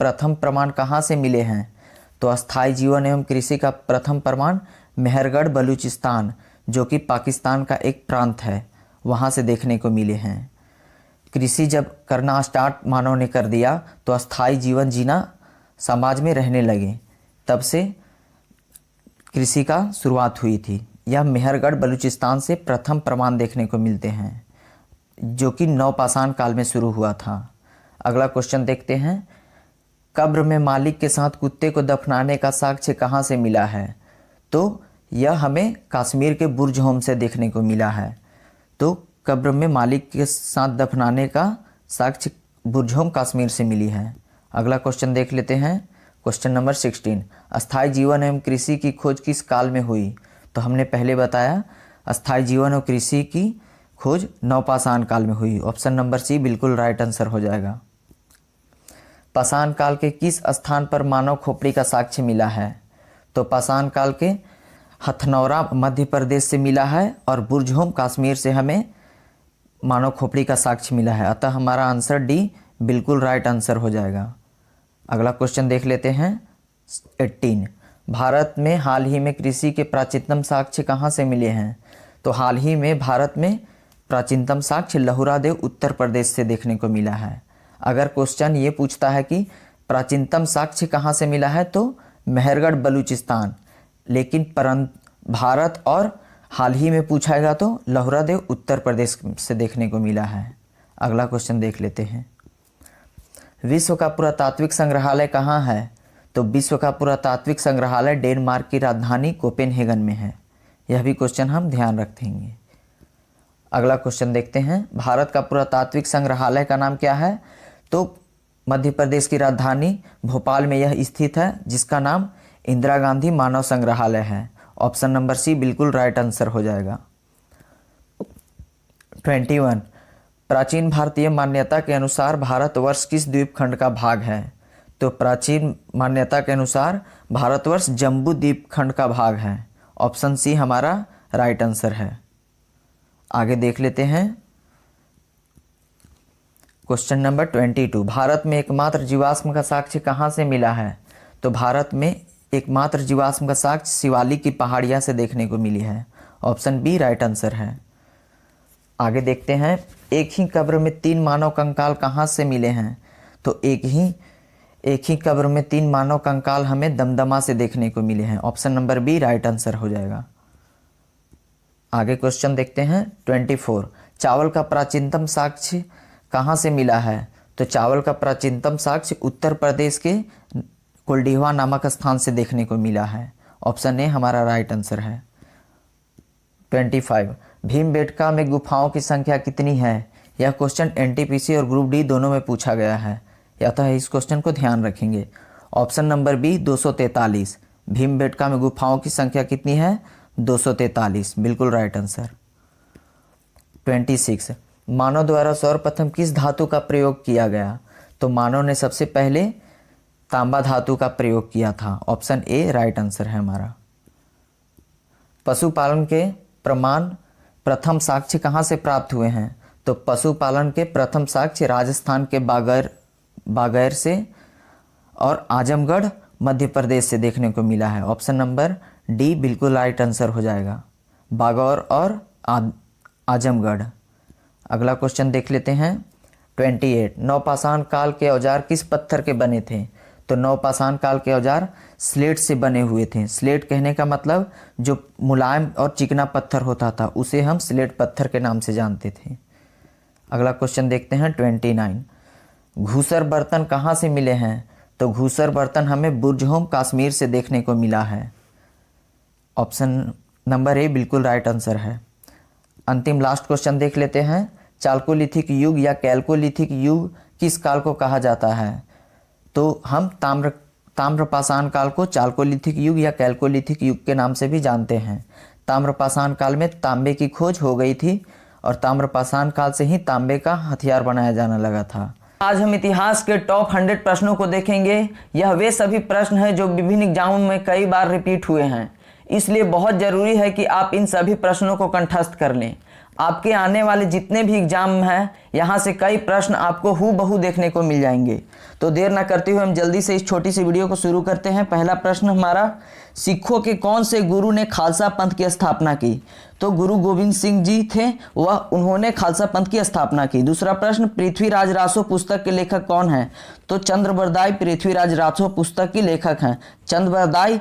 प्रथम प्रमाण कहाँ से मिले हैं? तो अस्थायी जीवन एवं कृषि का प्रथम प्रमाण मेहरगढ़ बलूचिस्तान, जो कि पाकिस्तान का एक प्रांत है, वहाँ से देखने को मिले हैं। कृषि जब करना स्टार्ट मानव ने कर दिया तो अस्थायी जीवन जीना समाज में रहने लगे, तब से कृषि का शुरुआत हुई थी। यह मेहरगढ़ बलूचिस्तान से प्रथम प्रमाण देखने को मिलते हैं, जो कि नवपाषाण काल में शुरू हुआ था। अगला क्वेश्चन देखते हैं, कब्र में मालिक के साथ कुत्ते को दफनाने का साक्ष्य कहाँ से मिला है? तो यह हमें कश्मीर के बुर्ज होम से देखने को मिला है। तो कब्र में मालिक के साथ दफनाने का साक्ष्य बुर्ज होम कश्मीर से मिली है। अगला क्वेश्चन देख लेते हैं, क्वेश्चन नंबर 16, अस्थायी जीवन एवं कृषि की खोज किस काल में हुई? तो हमने पहले बताया अस्थायी जीवन और कृषि की खोज नवपाषाण काल में हुई। ऑप्शन नंबर सी बिल्कुल राइट आंसर हो जाएगा। पाषाण काल के किस स्थान पर मानव खोपड़ी का साक्ष्य मिला है? तो पाषाण काल के हथनौरा मध्य प्रदेश से मिला है और बुर्ज होम कश्मीर से हमें मानव खोपड़ी का साक्ष्य मिला है। अतः हमारा आंसर डी बिल्कुल राइट आंसर हो जाएगा। अगला क्वेश्चन देख लेते हैं 18, भारत में हाल ही में कृषि के प्राचीनतम साक्ष्य कहाँ से मिले हैं? तो हाल ही में भारत में प्राचीनतम साक्ष्य लहुरादेव उत्तर प्रदेश से देखने को मिला है। अगर क्वेश्चन ये पूछता है कि प्राचीनतम साक्ष्य कहाँ से मिला है, तो मेहरगढ़ बलूचिस्तान, लेकिन भारत और हाल ही में पूछाएगा तो लहुरादेव उत्तर प्रदेश से देखने को मिला है। अगला क्वेश्चन देख लेते हैं, विश्व का पुरातात्विक संग्रहालय कहाँ है? तो विश्व का पुरातात्विक संग्रहालय डेनमार्क की राजधानी कोपेनहेगन में है। यह भी क्वेश्चन हम ध्यान रखेंगे। अगला क्वेश्चन देखते हैं, भारत का पुरातात्विक संग्रहालय का नाम क्या है? तो मध्य प्रदेश की राजधानी भोपाल में यह स्थित है, जिसका नाम इंदिरा गांधी मानव संग्रहालय है। ऑप्शन नंबर सी बिल्कुल राइट आंसर हो जाएगा। 21, प्राचीन भारतीय मान्यता के अनुसार भारतवर्ष किस द्वीपखंड का भाग है? तो प्राचीन मान्यता के अनुसार भारतवर्ष जम्बू द्वीपखंड का भाग है। ऑप्शन सी हमारा राइट आंसर है। आगे देख लेते हैं, क्वेश्चन नंबर 22, भारत में एकमात्र जीवाश्म का साक्ष्य कहाँ से मिला है? तो भारत में एकमात्र जीवाश्म का साक्ष्य शिवालिक की पहाड़ियाँ से देखने को मिली है। ऑप्शन बी राइट आंसर है। आगे देखते हैं, एक ही कब्र में 3 मानव कंकाल कहाँ से मिले हैं? तो एक ही कब्र में 3 मानव कंकाल हमें दमदमा से देखने को मिले हैं। Option number B right answer हो जाएगा। आगे क्वेश्चन देखते हैं 24, चावल का प्राचीनतम साक्ष्य कहाँ से मिला है? तो चावल का प्राचीनतम साक्ष्य उत्तर प्रदेश के कुलडीहा नामक स्थान से देखने को मिला है। ऑप्शन ए हमारा राइट आंसर है। 25, भीमबेटका में गुफाओं की संख्या कितनी है? यह क्वेश्चन एनटीपीसी और ग्रुप डी दोनों में पूछा गया है, अतः इस क्वेश्चन को ध्यान रखेंगे। ऑप्शन नंबर बी 243, भीमबेटका में गुफाओं की संख्या कितनी है? 243, बिल्कुल राइट आंसर। 26, मानव द्वारा सर्वप्रथम किस धातु का प्रयोग किया गया? तो मानव ने सबसे पहले तांबा धातु का प्रयोग किया था। ऑप्शन ए राइट आंसर है हमारा। पशुपालन के प्रथम साक्ष्य कहाँ से प्राप्त हुए हैं? तो पशुपालन के प्रथम साक्ष्य राजस्थान के बागैर से और आजमगढ़ मध्य प्रदेश से देखने को मिला है। ऑप्शन नंबर डी बिल्कुल राइट आंसर हो जाएगा, बागौर और आजमगढ़। अगला क्वेश्चन देख लेते हैं 28, नवपाषाण काल के औजार किस पत्थर के बने थे? तो नवपाषाण काल के औजार स्लेट से बने हुए थे। स्लेट कहने का मतलब जो मुलायम और चिकना पत्थर होता था उसे हम स्लेट पत्थर के नाम से जानते थे। अगला क्वेश्चन देखते हैं 29, घूसर बर्तन कहाँ से मिले हैं? तो घूसर बर्तन हमें बुर्ज होम कश्मीर से देखने को मिला है। ऑप्शन नंबर ए बिल्कुल राइट आंसर है। अंतिम लास्ट क्वेश्चन देख लेते हैं, चाल्कोलिथिक युग या कैल्कोलिथिक युग किस काल को कहा जाता है? तो हम ताम्रपाषाण काल को चाल्कोलिथिक युग या कैल्कोलिथिक युग के नाम से भी जानते हैं। ताम्रपाषाण काल में तांबे की खोज हो गई थी और ताम्रपाषाण काल से ही तांबे का हथियार बनाया जाने लगा था। आज हम इतिहास के टॉप 100 प्रश्नों को देखेंगे। यह वे सभी प्रश्न हैं जो विभिन्न एग्जामों में कई बार रिपीट हुए हैं, इसलिए बहुत ज़रूरी है कि आप इन सभी प्रश्नों को कंठस्थ कर लें। आपके आने वाले जितने भी एग्जाम हैं यहाँ से कई प्रश्न आपको हूबहू देखने को मिल जाएंगे। तो देर ना करते हुए हम जल्दी से इस छोटी सी वीडियो को शुरू करते हैं। पहला प्रश्न हमारा, सिखों के कौन से गुरु ने खालसा पंथ की स्थापना की? तो गुरु गोविंद सिंह जी थे, वह उन्होंने खालसा पंथ की स्थापना की। दूसरा प्रश्न, पृथ्वीराज रासो पुस्तक के लेखक कौन है? तो चंद्रबरदाई पृथ्वीराज रासो पुस्तक के लेखक हैं। चंद्रबरदाई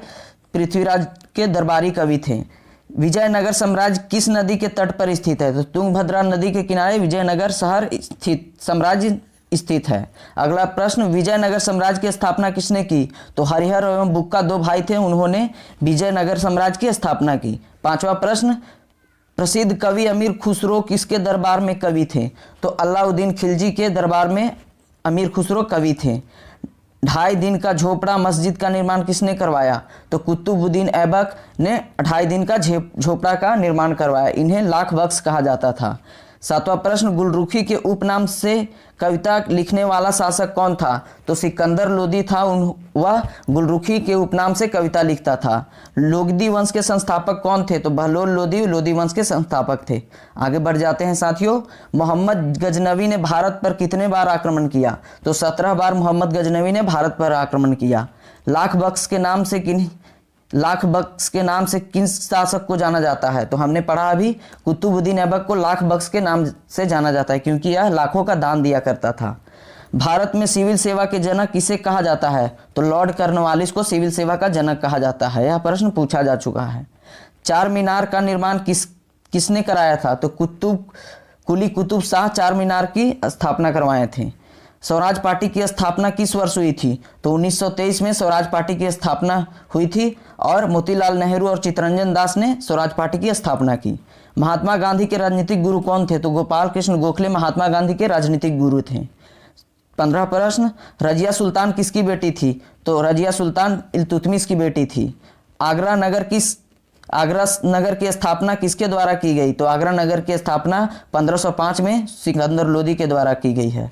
पृथ्वीराज के दरबारी कवि थे। विजयनगर साम्राज्य किस नदी के तट पर स्थित है? तो तुंगभद्रा नदी के किनारे विजयनगर शहर स्थित साम्राज्य स्थित है। अगला प्रश्न, विजयनगर साम्राज्य की स्थापना किसने की? तो हरिहर एवं बुक्का दो भाई थे, उन्होंने विजयनगर साम्राज्य की स्थापना की। पांचवा प्रश्न, प्रसिद्ध कवि अमीर खुसरो किसके दरबार में कवि थे? तो अलाउद्दीन खिलजी के दरबार में अमीर खुसरो कवि थे। 2.5 दिन का झोपड़ा मस्जिद का निर्माण किसने करवाया? तो कुतुबुद्दीन ऐबक ने 2.5 दिन का झोपड़ा का निर्माण करवाया। इन्हें लाख बख्श कहा जाता था। 7वां प्रश्न, गुलरुखी के उपनाम से कविता लिखने वाला शासक कौन था? तो सिकंदर लोदी था, वह गुलरुखी के उपनाम से कविता लिखता था। लोदी वंश के संस्थापक कौन थे? तो बहलोल लोदी लोदी वंश के संस्थापक थे। आगे बढ़ जाते हैं साथियों। मोहम्मद गजनवी ने भारत पर कितने बार आक्रमण किया? तो 17 बार मोहम्मद गजनवी ने भारत पर आक्रमण किया। लाख बख्श के नाम से किन शासक को जाना जाता है? तो हमने पढ़ा अभी, कुतुबुद्दीन ऐबक को लाख बख्श के नाम से जाना जाता है क्योंकि यह लाखों का दान दिया करता था। भारत में सिविल सेवा के जनक किसे कहा जाता है? तो लॉर्ड कॉर्नवालिस को सिविल सेवा का जनक कहा जाता है। यह प्रश्न पूछा जा चुका है। 4 मीनार का निर्माण किसने कराया था? तो कुली कुतुब शाह 4 मीनार की स्थापना करवाए थे। स्वराज पार्टी की स्थापना किस वर्ष हुई थी? तो 1923 में स्वराज पार्टी की स्थापना हुई थी और मोतीलाल नेहरू और चित्तरंजन दास ने स्वराज पार्टी की स्थापना की। महात्मा गांधी के राजनीतिक गुरु कौन थे? तो गोपाल कृष्ण गोखले महात्मा गांधी के राजनीतिक गुरु थे। 15 प्रश्न, रजिया सुल्तान किसकी बेटी थी? तो रजिया सुल्तान इल्तुतमिश की बेटी थी। आगरा नगर की स्थापना किसके द्वारा की गई? तो आगरा नगर की स्थापना 1505 में सिकंदर लोदी के द्वारा की गई है।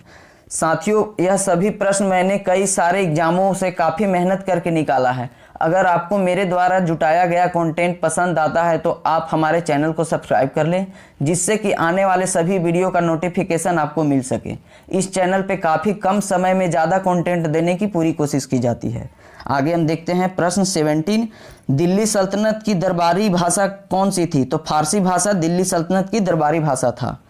साथियों, यह सभी प्रश्न मैंने कई सारे एग्जामों से काफ़ी मेहनत करके निकाला है। अगर आपको मेरे द्वारा जुटाया गया कंटेंट पसंद आता है तो आप हमारे चैनल को सब्सक्राइब कर लें, जिससे कि आने वाले सभी वीडियो का नोटिफिकेशन आपको मिल सके। इस चैनल पे काफ़ी कम समय में ज़्यादा कंटेंट देने की पूरी कोशिश की जाती है। आगे हम देखते हैं प्रश्न 17, दिल्ली सल्तनत की दरबारी भाषा कौन सी थी? तो फारसी भाषा दिल्ली सल्तनत की दरबारी भाषा था।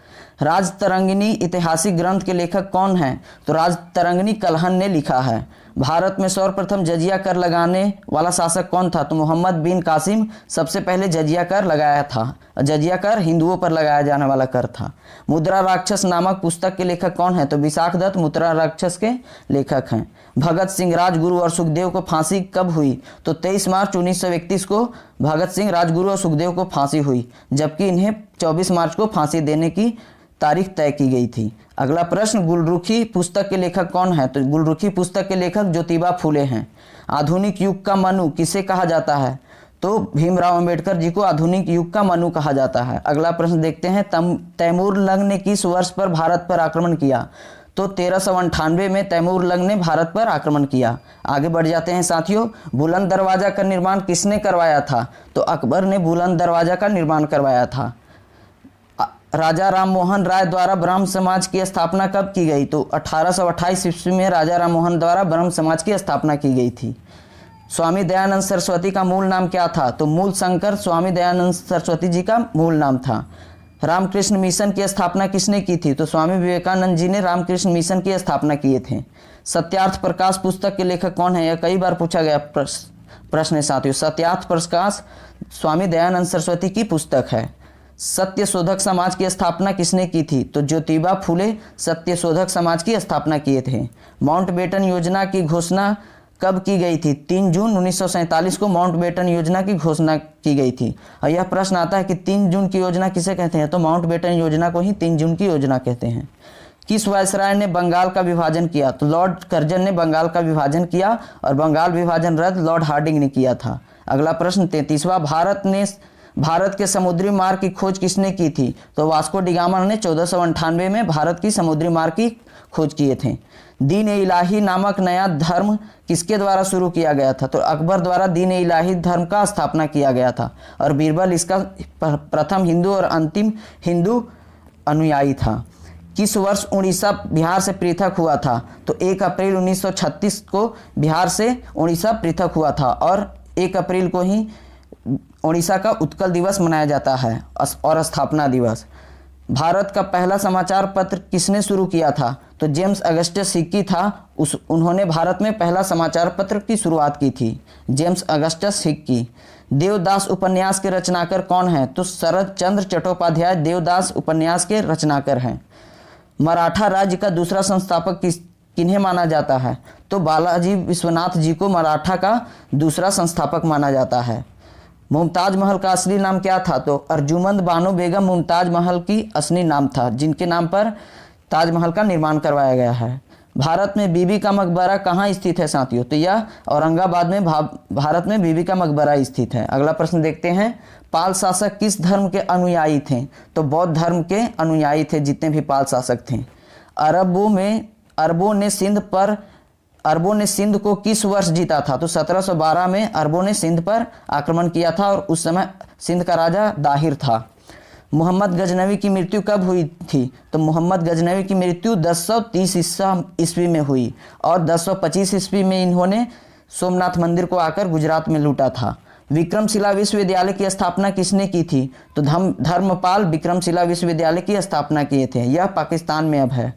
राजतरंगिणी ऐतिहासिक ग्रंथ के लेखक कौन हैं? तो राजतरंगिणी कलहन ने लिखा है। भारत में सर्वप्रथम जजिया कर लगाने वाला शासक कौन था? तो मोहम्मद बिन कासिम सबसे पहले जजिया कर लगाया था। जजिया कर हिंदुओं पर लगाया जाने वाला कर था। मुद्रा राक्षस नामक पुस्तक के लेखक कौन है? तो विशाख दत्त मुद्रा राक्षस के लेखक हैं। भगत सिंह, राजगुरु और सुखदेव को फांसी कब हुई? तो 23 मार्च 1931 को भगत सिंह, राजगुरु और सुखदेव को फांसी हुई, जबकि इन्हें 24 मार्च को फांसी देने की तारीख तय की गई थी। अगला प्रश्न, गुलरुखी पुस्तक के लेखक कौन है? तो गुलरुखी पुस्तक के लेखक ज्योतिबा फूले हैं। आधुनिक युग का मनु किसे कहा जाता है? तो भीमराव अंबेडकर जी को आधुनिक युग का मनु कहा जाता है। अगला प्रश्न देखते हैं, तैमूर लंग ने किस वर्ष पर भारत पर आक्रमण किया? तो 1398 में तैमूर लंग ने भारत पर आक्रमण किया। आगे बढ़ जाते हैं साथियों। बुलंद दरवाजा का निर्माण किसने करवाया था? तो अकबर ने बुलंद दरवाजा का निर्माण करवाया था। राजा राम मोहन राय द्वारा ब्रह्म समाज की स्थापना कब की गई? तो 1828 ईस्वी में राजा राम मोहन द्वारा ब्रह्म समाज की स्थापना की गई थी। स्वामी दयानंद सरस्वती का मूल नाम क्या था? तो मूल शंकर स्वामी दयानंद सरस्वती जी का मूल नाम था। रामकृष्ण मिशन की स्थापना किसने की थी? तो स्वामी विवेकानंद जी ने रामकृष्ण मिशन की स्थापना किए थे। सत्यार्थ प्रकाश पुस्तक के लेखक कौन है? यह कई बार पूछा गया प्रश्न है साथियों। सत्यार्थ प्रकाश स्वामी दयानंद सरस्वती की पुस्तक है। सत्य शोधक समाज की स्थापना किसने की थी? तो ज्योतिबा फूले सत्य शोधक समाज की स्थापना किए थे। माउंटबेटन योजना की घोषणा कब की गई थी? 3 जून 1947 को माउंटबेटन योजना की घोषणा की गई थी। और यह प्रश्न आता है कि 3 जून की योजना किसे कहते हैं? तो माउंटबेटन योजना को ही 3 जून की योजना कहते हैं। किस वायसराय ने बंगाल का विभाजन किया? तो लॉर्ड कर्जन ने बंगाल का विभाजन किया और बंगाल विभाजन रद्द लॉर्ड हार्डिंग ने किया था। अगला प्रश्न 33वां, भारत के समुद्री मार्ग की खोज किसने की थी? तो वास्को डी गामा ने 1498 में भारत की समुद्री मार्ग की खोज किए थे। दीन ए इलाही नामक नया धर्म किसके द्वारा शुरू किया गया था? तो अकबर द्वारा दीन ए इलाही धर्म का स्थापना किया गया था और बीरबल इसका प्रथम हिंदू और अंतिम हिंदू अनुयायी था। किस वर्ष उड़ीसा बिहार से पृथक हुआ था? तो 1 अप्रैल 1936 को बिहार से उड़ीसा पृथक हुआ था और 1 अप्रैल को ही उड़ीसा का उत्कल दिवस मनाया जाता है और स्थापना दिवस। भारत का पहला समाचार पत्र किसने शुरू किया था? तो जेम्स अगस्टस हिक्की था, उन्होंने भारत में पहला समाचार पत्र की शुरुआत की थी, जेम्स अगस्टस हिक्की। देवदास उपन्यास के रचनाकार कौन हैं? तो शरद चंद्र चट्टोपाध्याय देवदास उपन्यास के रचनाकार हैं। मराठा राज्य का दूसरा संस्थापक किन्हें माना जाता है? तो बालाजी विश्वनाथ जी को मराठा का दूसरा संस्थापक माना जाता है। मुमताज महल का असली नाम क्या था? तो अर्जुमंद बानो बेगम मुमताज महल की असली नाम था, जिनके नाम पर ताजमहल का निर्माण करवाया गया है। भारत में बीबी का मकबरा कहाँ स्थित है साथियों? तो यह औरंगाबाद में भारत में बीबी का मकबरा स्थित है। अगला प्रश्न देखते हैं, पाल शासक किस धर्म के अनुयायी थे? तो बौद्ध धर्म के अनुयायी थे जितने भी पाल शासक थे। अरबों ने सिंध को किस वर्ष जीता था? तो 1712 में अरबों ने सिंध पर आक्रमण किया था और उस समय सिंध का राजा दाहिर था। मोहम्मद गजनवी की मृत्यु कब हुई थी? तो मोहम्मद गजनवी की मृत्यु 1030 ईस्वी में हुई और 1025 ईस्वी में इन्होंने सोमनाथ मंदिर को आकर गुजरात में लूटा था। विक्रमशिला विश्वविद्यालय की स्थापना किसने की थी? तो धर्मपाल विक्रमशिला विश्वविद्यालय की स्थापना किए थे, यह पाकिस्तान में अब है।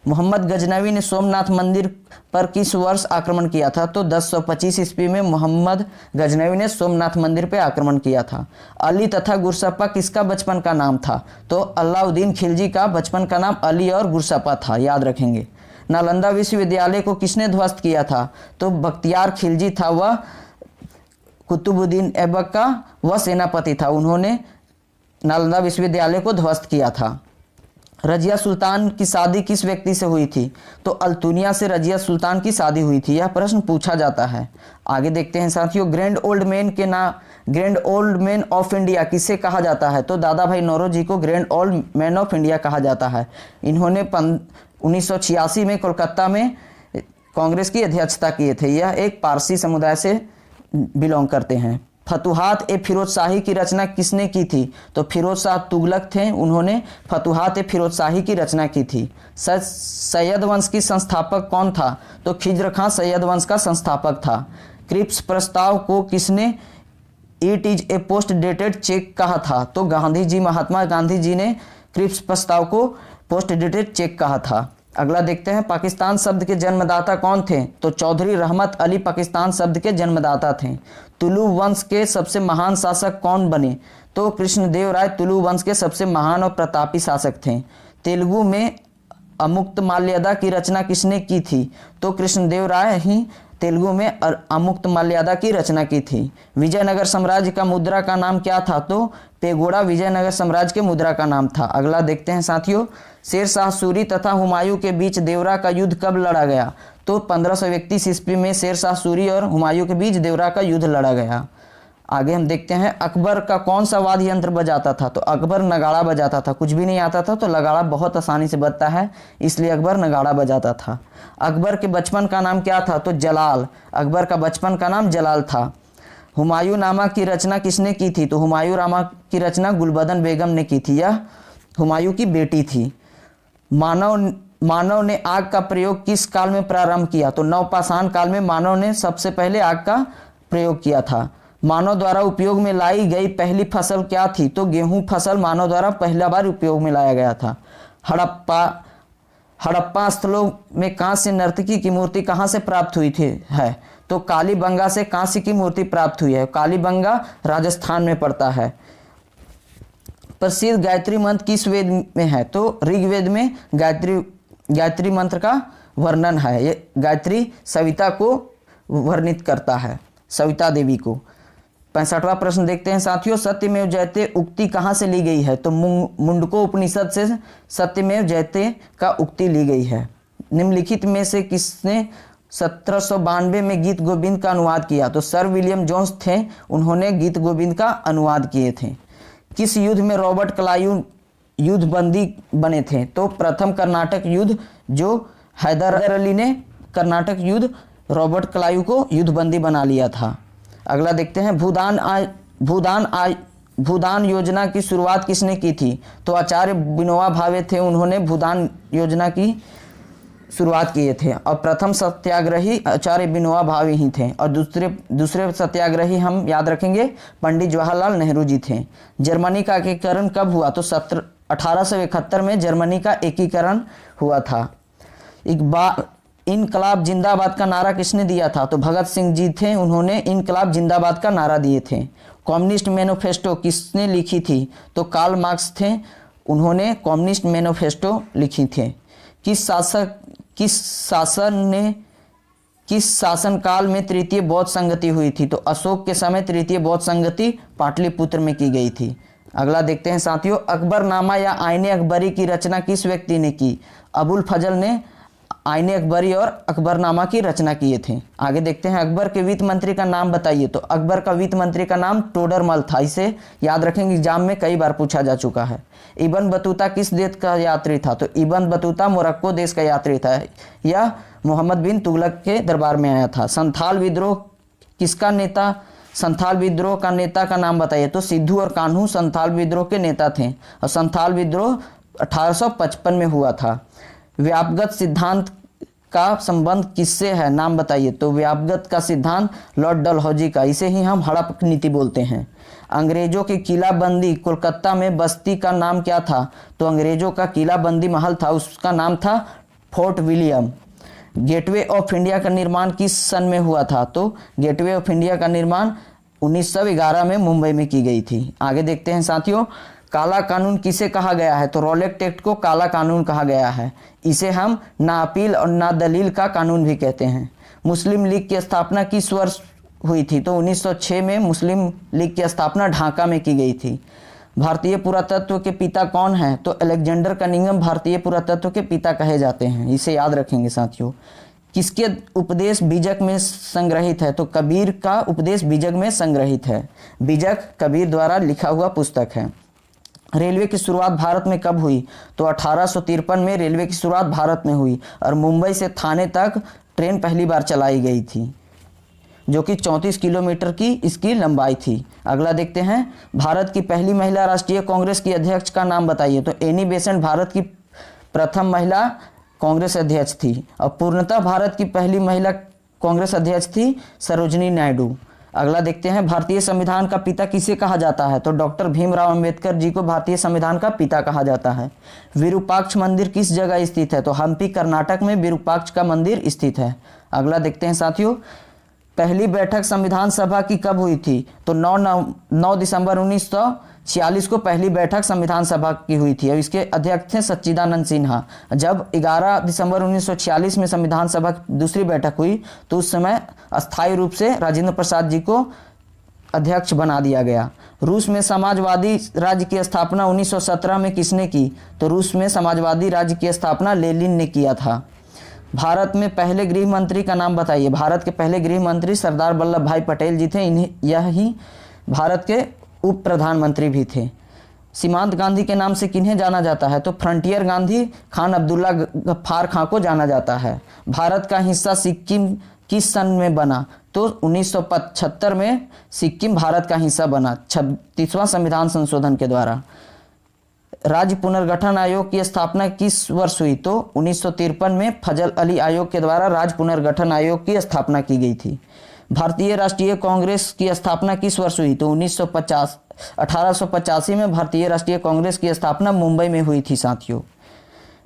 मोहम्मद गजनवी ने सोमनाथ मंदिर पर किस वर्ष आक्रमण किया था? तो 1025 ईस्वी में मोहम्मद गजनवी ने सोमनाथ मंदिर पर आक्रमण किया था। अली तथा गुरसप्पा किसका बचपन का नाम था? तो अलाउद्दीन खिलजी का बचपन का नाम अली और गुरसप्पा था, याद रखेंगे। नालंदा विश्वविद्यालय को किसने ध्वस्त किया था? तो बख्तियार खिलजी था, वह कुतुबुद्दीन ऐबक का वह सेनापति था, उन्होंने नालंदा विश्वविद्यालय को ध्वस्त किया था। रजिया सुल्तान की शादी किस व्यक्ति से हुई थी? तो अल्तुनिया से रजिया सुल्तान की शादी हुई थी, यह प्रश्न पूछा जाता है। आगे देखते हैं साथियों, grand old man of India किसे कहा जाता है? तो दादा भाई नौरोजी को grand old man of India कहा जाता है। इन्होंने 1986 में कोलकाता में कांग्रेस की अध्यक्षता किए थे। यह एक पारसी समुदाय से बिलोंग करते हैं। फतुहात ए फिरोज शाही की रचना किसने की थी? तो फिरोज शाह तुगलक थे, उन्होंने फतुहात ए फिरोज शाही की रचना की थी। सैयद वंश की संस्थापक कौन था? तो खिज्र खां सैयद वंश का संस्थापक था। क्रिप्स प्रस्ताव को किसने it is a post dated cheque कहा था? तो गांधी जी, महात्मा गांधी जी ने क्रिप्स प्रस्ताव को पोस्ट डेटेड चेक कहा था। अगला देखते हैं, पाकिस्तान शब्द के जन्मदाता कौन थे? तो चौधरी रहमत अली पाकिस्तान शब्द के जन्मदाता थे। तुलु वंश के सबसे महान शासक कौन बने? तो कृष्णदेव राय तुलु वंश के सबसे महान और प्रतापी शासक थे। तेलुगु में अमुक्तमाल्यादा की रचना किसने की थी? तो कृष्णदेव राय ही तेलुगु में अमुक्तमाल्यादा की रचना की थी। विजयनगर साम्राज्य का मुद्रा का नाम क्या था? तो पेगोड़ा विजयनगर साम्राज्य के मुद्रा का नाम था। अगला देखते हैं साथियों, शेर शाह सूरी तथा हुमायूं के बीच देवरा का युद्ध कब लड़ा गया? तो 1531 ईस्वी में शेर शाह सूरी और हुमायूं के बीच देवरा का युद्ध लड़ा गया। आगे हम देखते हैं, अकबर का कौन सा वाद्य यंत्र बजाता था? तो अकबर नगाड़ा बजाता था। कुछ भी नहीं आता था तो नगाड़ा बहुत आसानी से बजता है, इसलिए अकबर नगाड़ा बजाता था। अकबर के बचपन का नाम क्या था? तो जलाल। अकबर का बचपन का नाम जलाल था। हुमायूं नामा की रचना किसने की थी? तो हुमायूं नामा की रचना गुलबदन बेगम ने की थी, यह हुमायूं की बेटी थी। मानव ने आग का प्रयोग किस काल में प्रारंभ किया? तो नवपाषाण काल में मानव ने सबसे पहले आग का प्रयोग किया था। मानव द्वारा उपयोग में लाई गई पहली फसल क्या थी? तो गेहूं फसल मानव द्वारा पहला बार उपयोग में लाया गया था। हड़प्पा स्थलों में कांस्य नर्तकी की मूर्ति कहाँ से प्राप्त हुई थी है? तो कालीबंगा से कांस्य की मूर्ति प्राप्त हुई है। कालीबंगा राजस्थान में पड़ता है। प्रसिद्ध गायत्री मंत्र किस वेद में है? तो ऋग्वेद में गायत्री मंत्र का वर्णन है। ये गायत्री सविता को वर्णित करता है, सविता देवी को। 65वां प्रश्न देखते हैं साथियों, सत्यमेव जयते उक्ति कहाँ से ली गई है? तो मुंडको उपनिषद से सत्यमेव जयते का उक्ति ली गई है। निम्नलिखित में से किसने 1792 में गीत गोविंद का अनुवाद किया? तो सर विलियम जोन्स थे, उन्होंने गीत गोविंद का अनुवाद किए थे। किस युद्ध में रॉबर्ट क्लाइव युद्ध बंदी बने थे? तो प्रथम कर्नाटक युद्ध जो हैदर अली ने कर्नाटक युद्ध रॉबर्ट क्लाइव को युद्धबंदी बना लिया था। अगला देखते हैं भूदान योजना की शुरुआत किसने की थी? तो आचार्य विनोबा भावे थे, उन्होंने भूदान योजना की शुरुआत किए थे। और प्रथम सत्याग्रही आचार्य विनोबा भावे ही थे, और दूसरे सत्याग्रही हम याद रखेंगे पंडित जवाहरलाल नेहरू जी थे। जर्मनी का एकीकरण कब हुआ? तो 1871 में जर्मनी का एकीकरण हुआ था। इनकलाब जिंदाबाद का नारा किसने दिया था? तो भगत सिंह जी थे, उन्होंने इनकलाब जिंदाबाद का नारा दिए थे। कम्युनिस्ट मैनिफेस्टो किसने लिखी थी? तो कार्ल मार्क्स थे, उन्होंने कम्युनिस्ट मैनिफेस्टो लिखी थे। किस शासनकाल में तृतीय बौद्ध संगति हुई थी? तो अशोक के समय तृतीय बौद्ध संगति पाटलिपुत्र में की गई थी। अगला देखते हैं साथियों, अकबरनामा या आईने अकबरी की रचना किस व्यक्ति ने की? अबुल फजल ने आईने अकबरी और अकबरनामा की रचना किए थे। आगे देखते हैं, अकबर के वित्त मंत्री का नाम बताइए। तो अकबर का वित्त मंत्री का नाम टोडरमल था। इसे याद रखेंगे, एग्जाम में कई बार पूछा जा चुका है। इब्न बतूता किस देश का यात्री था? तो इब्न बतूता मोरक्को देश का यात्री था। यह मोहम्मद बिन तुगलक के दरबार में आया था। संथाल विद्रोह का नेता का नाम बताइए। तो सिद्धू और कान्हू संथाल विद्रोह के नेता थे, और संथाल विद्रोह 1855 में हुआ था। व्यापगत सिद्धांत का संबंध किससे है? नाम बताइए। तो व्यापगत का सिद्धांत लॉर्ड डलहौजी का, इसे ही हम हड़प नीति बोलते हैं। अंग्रेजों की किलाबंदी कोलकाता में बस्ती का नाम क्या था? तो अंग्रेजों का किलाबंदी महल था, उसका नाम था fort William. Gateway of India का निर्माण किस सन में हुआ था? तो गेटवे ऑफ इंडिया का निर्माण 1911 में मुंबई में की गई थी। आगे देखते हैं साथियों, काला कानून किसे कहा गया है? तो रॉलेट एक्ट को काला कानून कहा गया है। इसे हम ना अपील और ना दलील का कानून भी कहते हैं। मुस्लिम लीग की स्थापना किस वर्ष हुई थी? तो 1906 में मुस्लिम लीग की स्थापना ढाका में की गई थी। भारतीय पुरातत्व के पिता कौन हैं? तो अलेक्जेंडर कनिंघम भारतीय पुरातत्व के पिता कहे जाते हैं। इसे याद रखेंगे साथियों। किसके उपदेश बीजक में संग्रहित है? तो कबीर का उपदेश बीजक में संग्रहित है। बीजक कबीर द्वारा लिखा हुआ पुस्तक है। रेलवे की शुरुआत भारत में कब हुई? तो 1853 में रेलवे की शुरुआत भारत में हुई, और मुंबई से थाने तक ट्रेन पहली बार चलाई गई थी, जो कि 34 किलोमीटर की इसकी लंबाई थी। अगला देखते हैं, भारत की पहली महिला राष्ट्रीय कांग्रेस की अध्यक्ष का नाम बताइए। तो एनी बेसेंट भारत की प्रथम महिला कांग्रेस अध्यक्ष थी, और पूर्णतः भारत की पहली महिला कांग्रेस अध्यक्ष थी सरोजिनी नायडू। अगला देखते हैं, भारतीय संविधान का पिता किसे कहा जाता है? तो डॉक्टर भीमराव अंबेडकर जी को भारतीय संविधान का पिता कहा जाता है। विरूपाक्ष मंदिर किस जगह स्थित है? तो हम्पी कर्नाटक में विरूपाक्ष का मंदिर स्थित है। अगला देखते हैं साथियों, पहली बैठक संविधान सभा की कब हुई थी? तो 9 दिसंबर 1946 को पहली बैठक संविधान सभा की हुई थी, और इसके अध्यक्ष थे सच्चिदानंद सिन्हा। जब 11 दिसंबर 1946 में संविधान सभा की दूसरी बैठक हुई, तो उस समय अस्थायी रूप से राजेंद्र प्रसाद जी को अध्यक्ष बना दिया गया। रूस में समाजवादी राज्य की स्थापना 1917 में किसने की? तो रूस में समाजवादी राज्य की स्थापना लेनिन ने किया था। भारत में पहले गृह मंत्री का नाम बताइए। भारत के पहले गृह मंत्री सरदार वल्लभ भाई पटेल जी थे। यह ही भारत के उप प्रधानमंत्री भी थे। सीमांत गांधी के नाम से किन्हें जाना जाता है? तो फ्रंटियर गांधी खान अब्दुल्ला गफ्फार खां को जाना जाता है। भारत का हिस्सा सिक्किम किस सन में बना? तो 1975 में सिक्किम भारत का हिस्सा बना 36वां संविधान संशोधन के द्वारा। राज्य पुनर्गठन आयोग की स्थापना किस वर्ष हुई? तो 1953 में फजल अली आयोग के द्वारा राज्य पुनर्गठन आयोग की स्थापना की गई थी। भारतीय राष्ट्रीय कांग्रेस की स्थापना किस वर्ष हुई? तो 1885 में भारतीय राष्ट्रीय कांग्रेस की स्थापना मुंबई में हुई थी साथियों।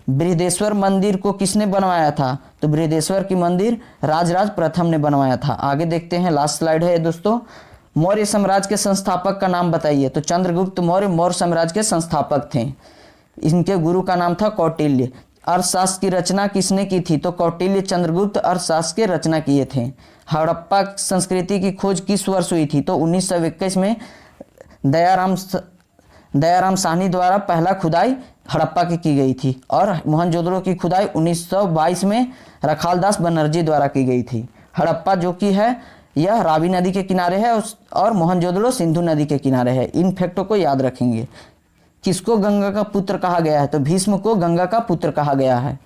बृहदेश्वर मंदिर को किसने बनवाया था? तो बृहदेश्वर की मंदिर राजराज प्रथम ने बनवाया था। आगे देखते हैं, लास्ट स्लाइड है दोस्तों। मौर्य साम्राज्य के संस्थापक का नाम बताइए। तो चंद्रगुप्त मौर्य मौर्य साम्राज्य के संस्थापक थे। इनके गुरु का नाम था कौटिल्य। अर्थशास्त्र की रचना किसने की थी? तो कौटिल्य चंद्रगुप्त अर्थशास्त्र की रचना किए थे। हड़प्पा संस्कृति की खोज किस वर्ष हुई थी? तो 1921 में दयाराम साहनी द्वारा पहला खुदाई हड़प्पा की गई थी, और मोहनजोदड़ो की खुदाई 1922 में रखालदास बनर्जी द्वारा की गई थी। हड़प्पा जो कि है यह रावी नदी के किनारे है, और मोहनजोदड़ो सिंधु नदी के किनारे है। इन फैक्टों को याद रखेंगे। किसको गंगा का पुत्र कहा गया है? तो भीष्म को गंगा का पुत्र कहा गया है।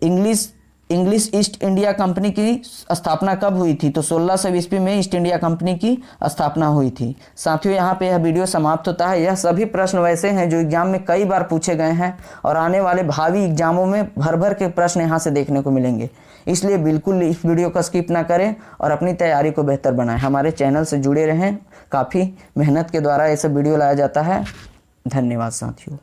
English English east India company की स्थापना कब हुई थी? तो 1600 ईस्वी में ईस्ट इंडिया कंपनी की स्थापना हुई थी। साथियों, यहाँ पे यह वीडियो समाप्त होता है। यह सभी प्रश्न वैसे हैं जो एग्जाम में कई बार पूछे गए हैं और आने वाले भावी एग्जामों में भर भर के प्रश्न यहाँ से देखने को मिलेंगे। इसलिए बिल्कुल इस वीडियो को स्किप ना करें और अपनी तैयारी को बेहतर बनाएं। हमारे चैनल से जुड़े रहें, काफ़ी मेहनत के द्वारा ये सब वीडियो लाया जाता है। धन्यवाद साथियों।